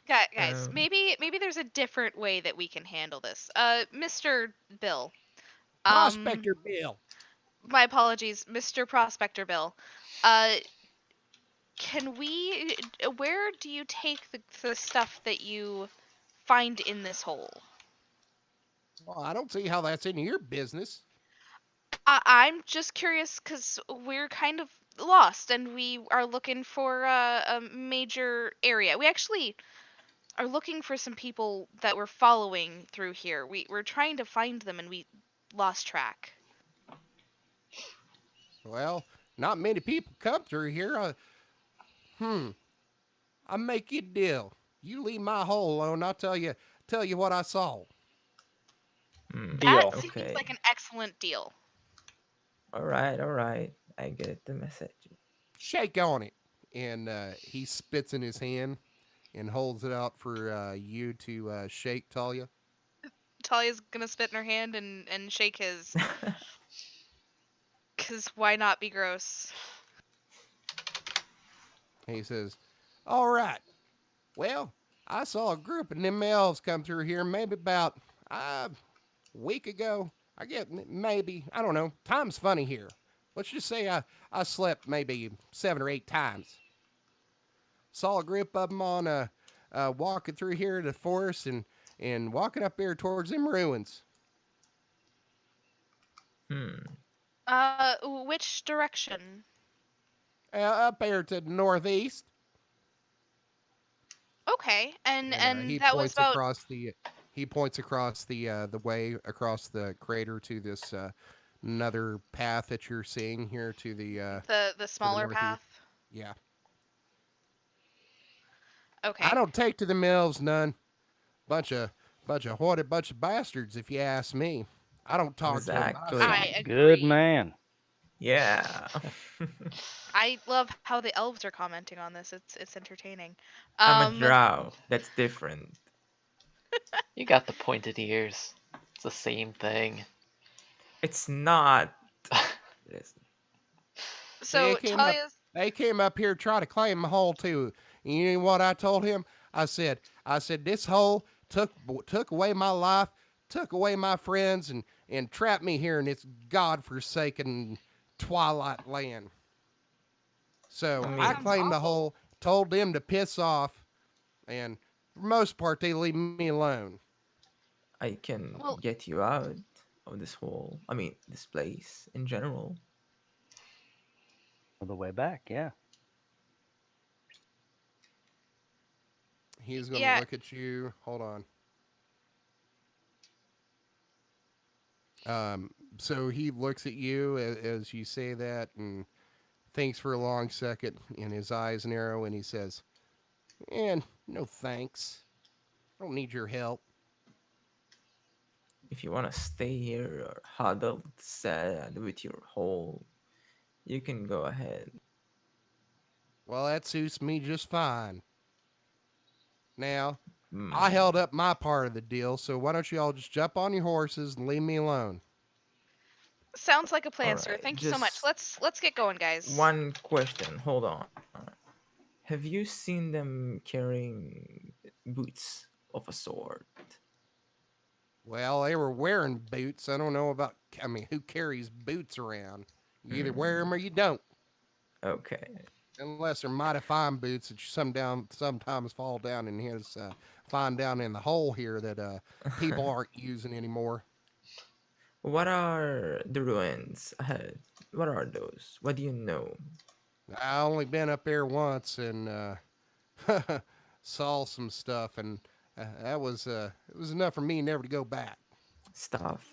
Guys, Um, maybe there's a different way that we can handle this. Mr. Bill. Um, Prospector Bill. my apologies, Mr. Prospector Bill. Uh, can we? Where do you take the stuff that you find in this hole? Well, I don't see how that's any of your business. I'm just curious because we're kind of lost and we are looking for a major area. We actually are looking for some people that we're following through here. We're trying to find them and we lost track. Well, not many people come through here. I make you a deal. You leave my hole alone. I'll tell you what I saw. That Deal. seems okay. like an excellent deal. All right, all right. I get the message. Shake on it. And he spits in his hand and holds it out for you to shake, Talia. Talia's gonna spit in her hand and shake his, cause why not be gross? And he says, "All right. Well, I saw a group of them elves come through here maybe about a week ago. I get maybe, I don't know. Time's funny here. Let's just say I slept maybe 7 or 8 times. Saw a group of them on walking through here to the forest and walking up here towards them ruins. Hmm. Which direction? Up here to the northeast." Okay, and And and that was about he points across the way across the crater to this another path that you're seeing here the to the smaller northeast. path. Yeah, I Okay. don't take to the mills none. Bunch of what a bunch of bastards, if you ask me. I don't talk to them, but I saw Exactly. I 'em. Good agree. man. Yeah. I love how the elves are commenting on this. It's entertaining. I'm a Um, drow. That's different. You got the pointed ears. It's the same thing. It's not. Listen, See, So Talia's they came up here to try to claim my hole too. And you know what I told him? I said this hole took away my life, took away my friends, and trapped me here in this godforsaken twilight land. I So that I mean, sounds claimed the awful. hole, told them to piss off, and for the most part they leave me alone. I can Well, get you out of this hole. I mean, this place in general. On the way back, yeah. He's gonna yeah. look at you. Hold on. So he looks at you as you say that and thinks for a long second, and his eyes narrow, and he says, "And no thanks. I don't need your help." If you want to stay here or huddled sad with your hole, you can go ahead. Well, that suits me just fine. Now, I Hmm. held up my part of the deal, so why don't you all just jump on your horses and leave me alone? Sounds like a All plan, sir. right. Thank you so much. Just Let's get going, guys. one question. Hold on. Have you seen them carrying boots of a sort? Well, they were wearing boots. I don't know about, I mean, who carries boots around? You either wear Hmm. them or you don't. Okay. Unless they're mighty fine boots that you sometimes fall down in his find down in the hole here that people aren't using anymore. What are the ruins ahead? What are those? What do you know? I only been up there once and saw some stuff, and that was it was enough for me never to go back. Stuff.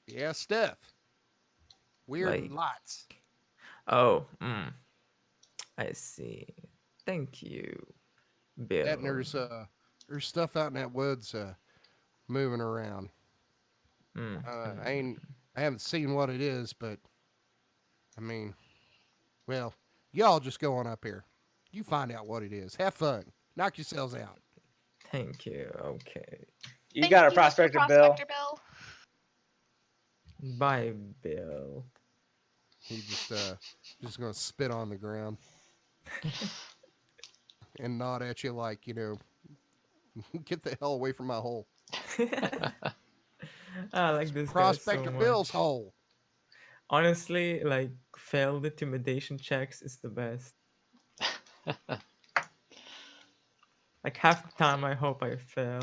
Yeah, stuff, weird Like, lights. oh, I see. Thank you, That and Bill. there's stuff out in that woods moving around. Mm, I ain't I haven't seen what it is, but I mean, well, y'all just go on up here. You find out what it is. Have fun. Knock yourselves out. thank you. Okay. You Thank got a you, Mr. prospector bill. Prospector Bill. Bye, Bill. He just gonna spit on the ground and nod at you like, get the hell away from my hole. I It's like this guy so Prospector Bill's much. hole. Honestly, like failed intimidation checks is the best. Like half the time I hope I fail.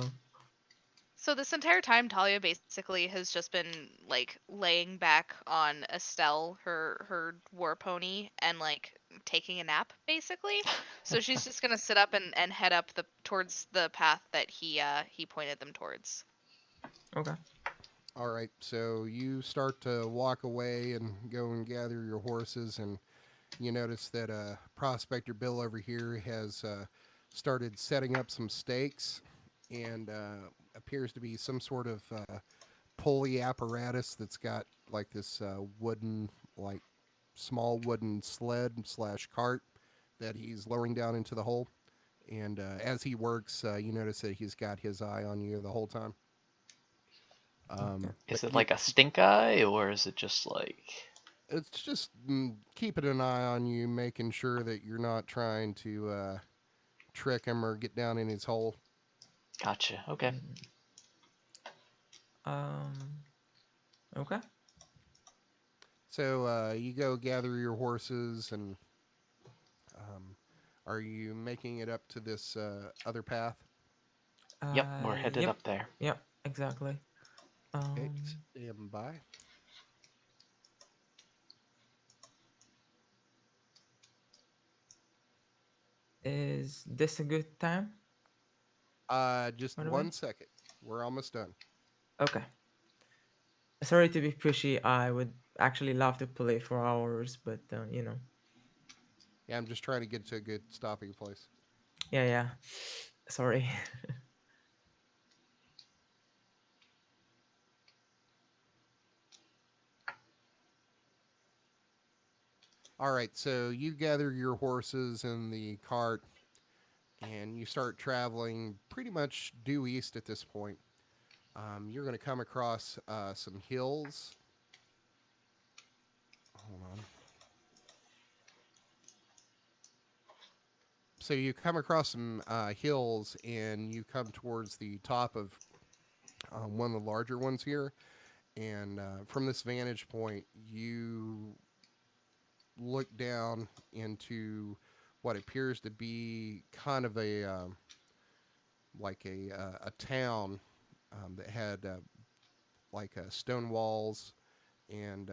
So this entire time, Talia basically has just been like laying back on Estelle, her war pony, and like taking a nap, basically. So she's just gonna sit up and head up the towards the path that he pointed them towards. Okay. All right, so you start to walk away and go and gather your horses, and you notice that Prospector Bill over here has started setting up some stakes and appears to be some sort of pulley apparatus that's got like this wooden, like small wooden sled slash cart that he's lowering down into the hole. And as he works, you notice that he's got his eye on you the whole time. Okay. But Is it you, like a stink eye, or is it just like. it's just keeping an eye on you, making sure that you're not trying to trick him or get down in his hole. Gotcha. Okay. Mm. Um. Okay. So you go gather your horses, and um, are you making it up to this other path? Yep, we're headed Yep. up there. Yep. Exactly. Okay, Um. stand by. Is this a good time? Just By the way. 1 second. We're almost done. Okay. Sorry to be pushy. I would actually love to play for hours, but Yeah, I'm just trying to get to a good stopping place. Yeah, yeah. Sorry. All right, so you gather your horses in the cart, and you start traveling pretty much due east at this point. You're going to come across some hills. Hold on. So you come across some hills, and you come towards the top of one of the larger ones here. And from this vantage point, you look down into what appears to be kind of a town that had stone walls, and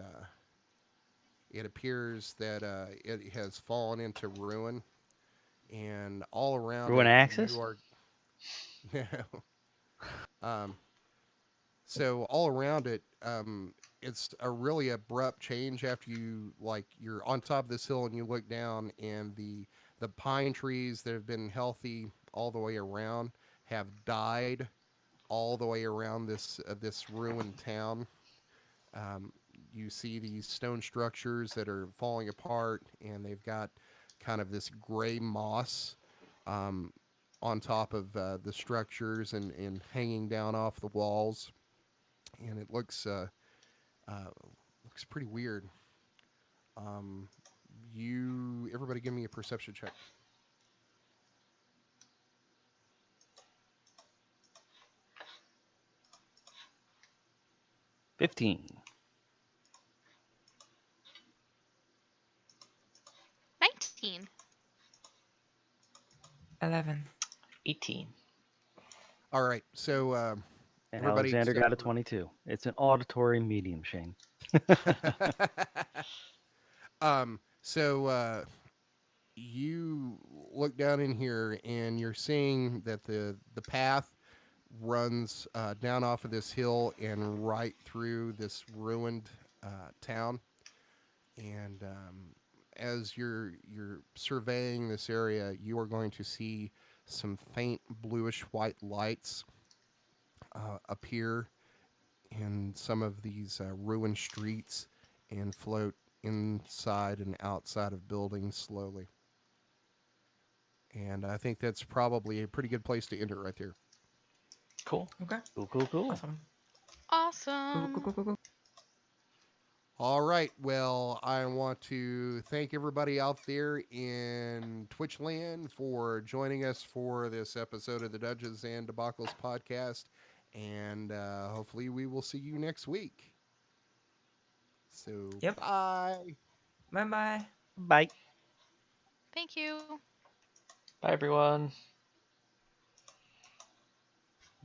it appears that it has fallen into ruin, and all around Ruin it you Axis? are um, so all around it, it's a really abrupt change after you're on top of this hill and you look down, and the pine trees that have been healthy all the way around have died all the way around this ruined town. Um, you see these stone structures that are falling apart, and they've got kind of this gray moss um, on top of the structures, and hanging down off the walls, and it uh, looks pretty weird. Um, everybody, give me a perception check. 15. 19. 11. 18. All right, so And everybody Alexander except got a for 22. It's an auditory medium, Shane. so you look down in here, and you're seeing that the path runs down off of this hill and right through this ruined town. And as you're surveying this area, you are going to see some faint bluish white lights appear in some of these ruined streets and float inside and outside of buildings slowly. And I think that's probably a pretty good place to end it right there. Cool. Okay. Cool. Awesome. Awesome. Cool. All right. Well, I want to thank everybody out there in Twitch land for joining us for this episode of the Dungeons and Debacles podcast. And hopefully we will see you next week. So, Yep. bye. Bye. Bye. Thank you. Bye, everyone.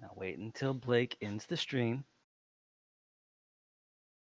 Now wait until Blake ends the stream.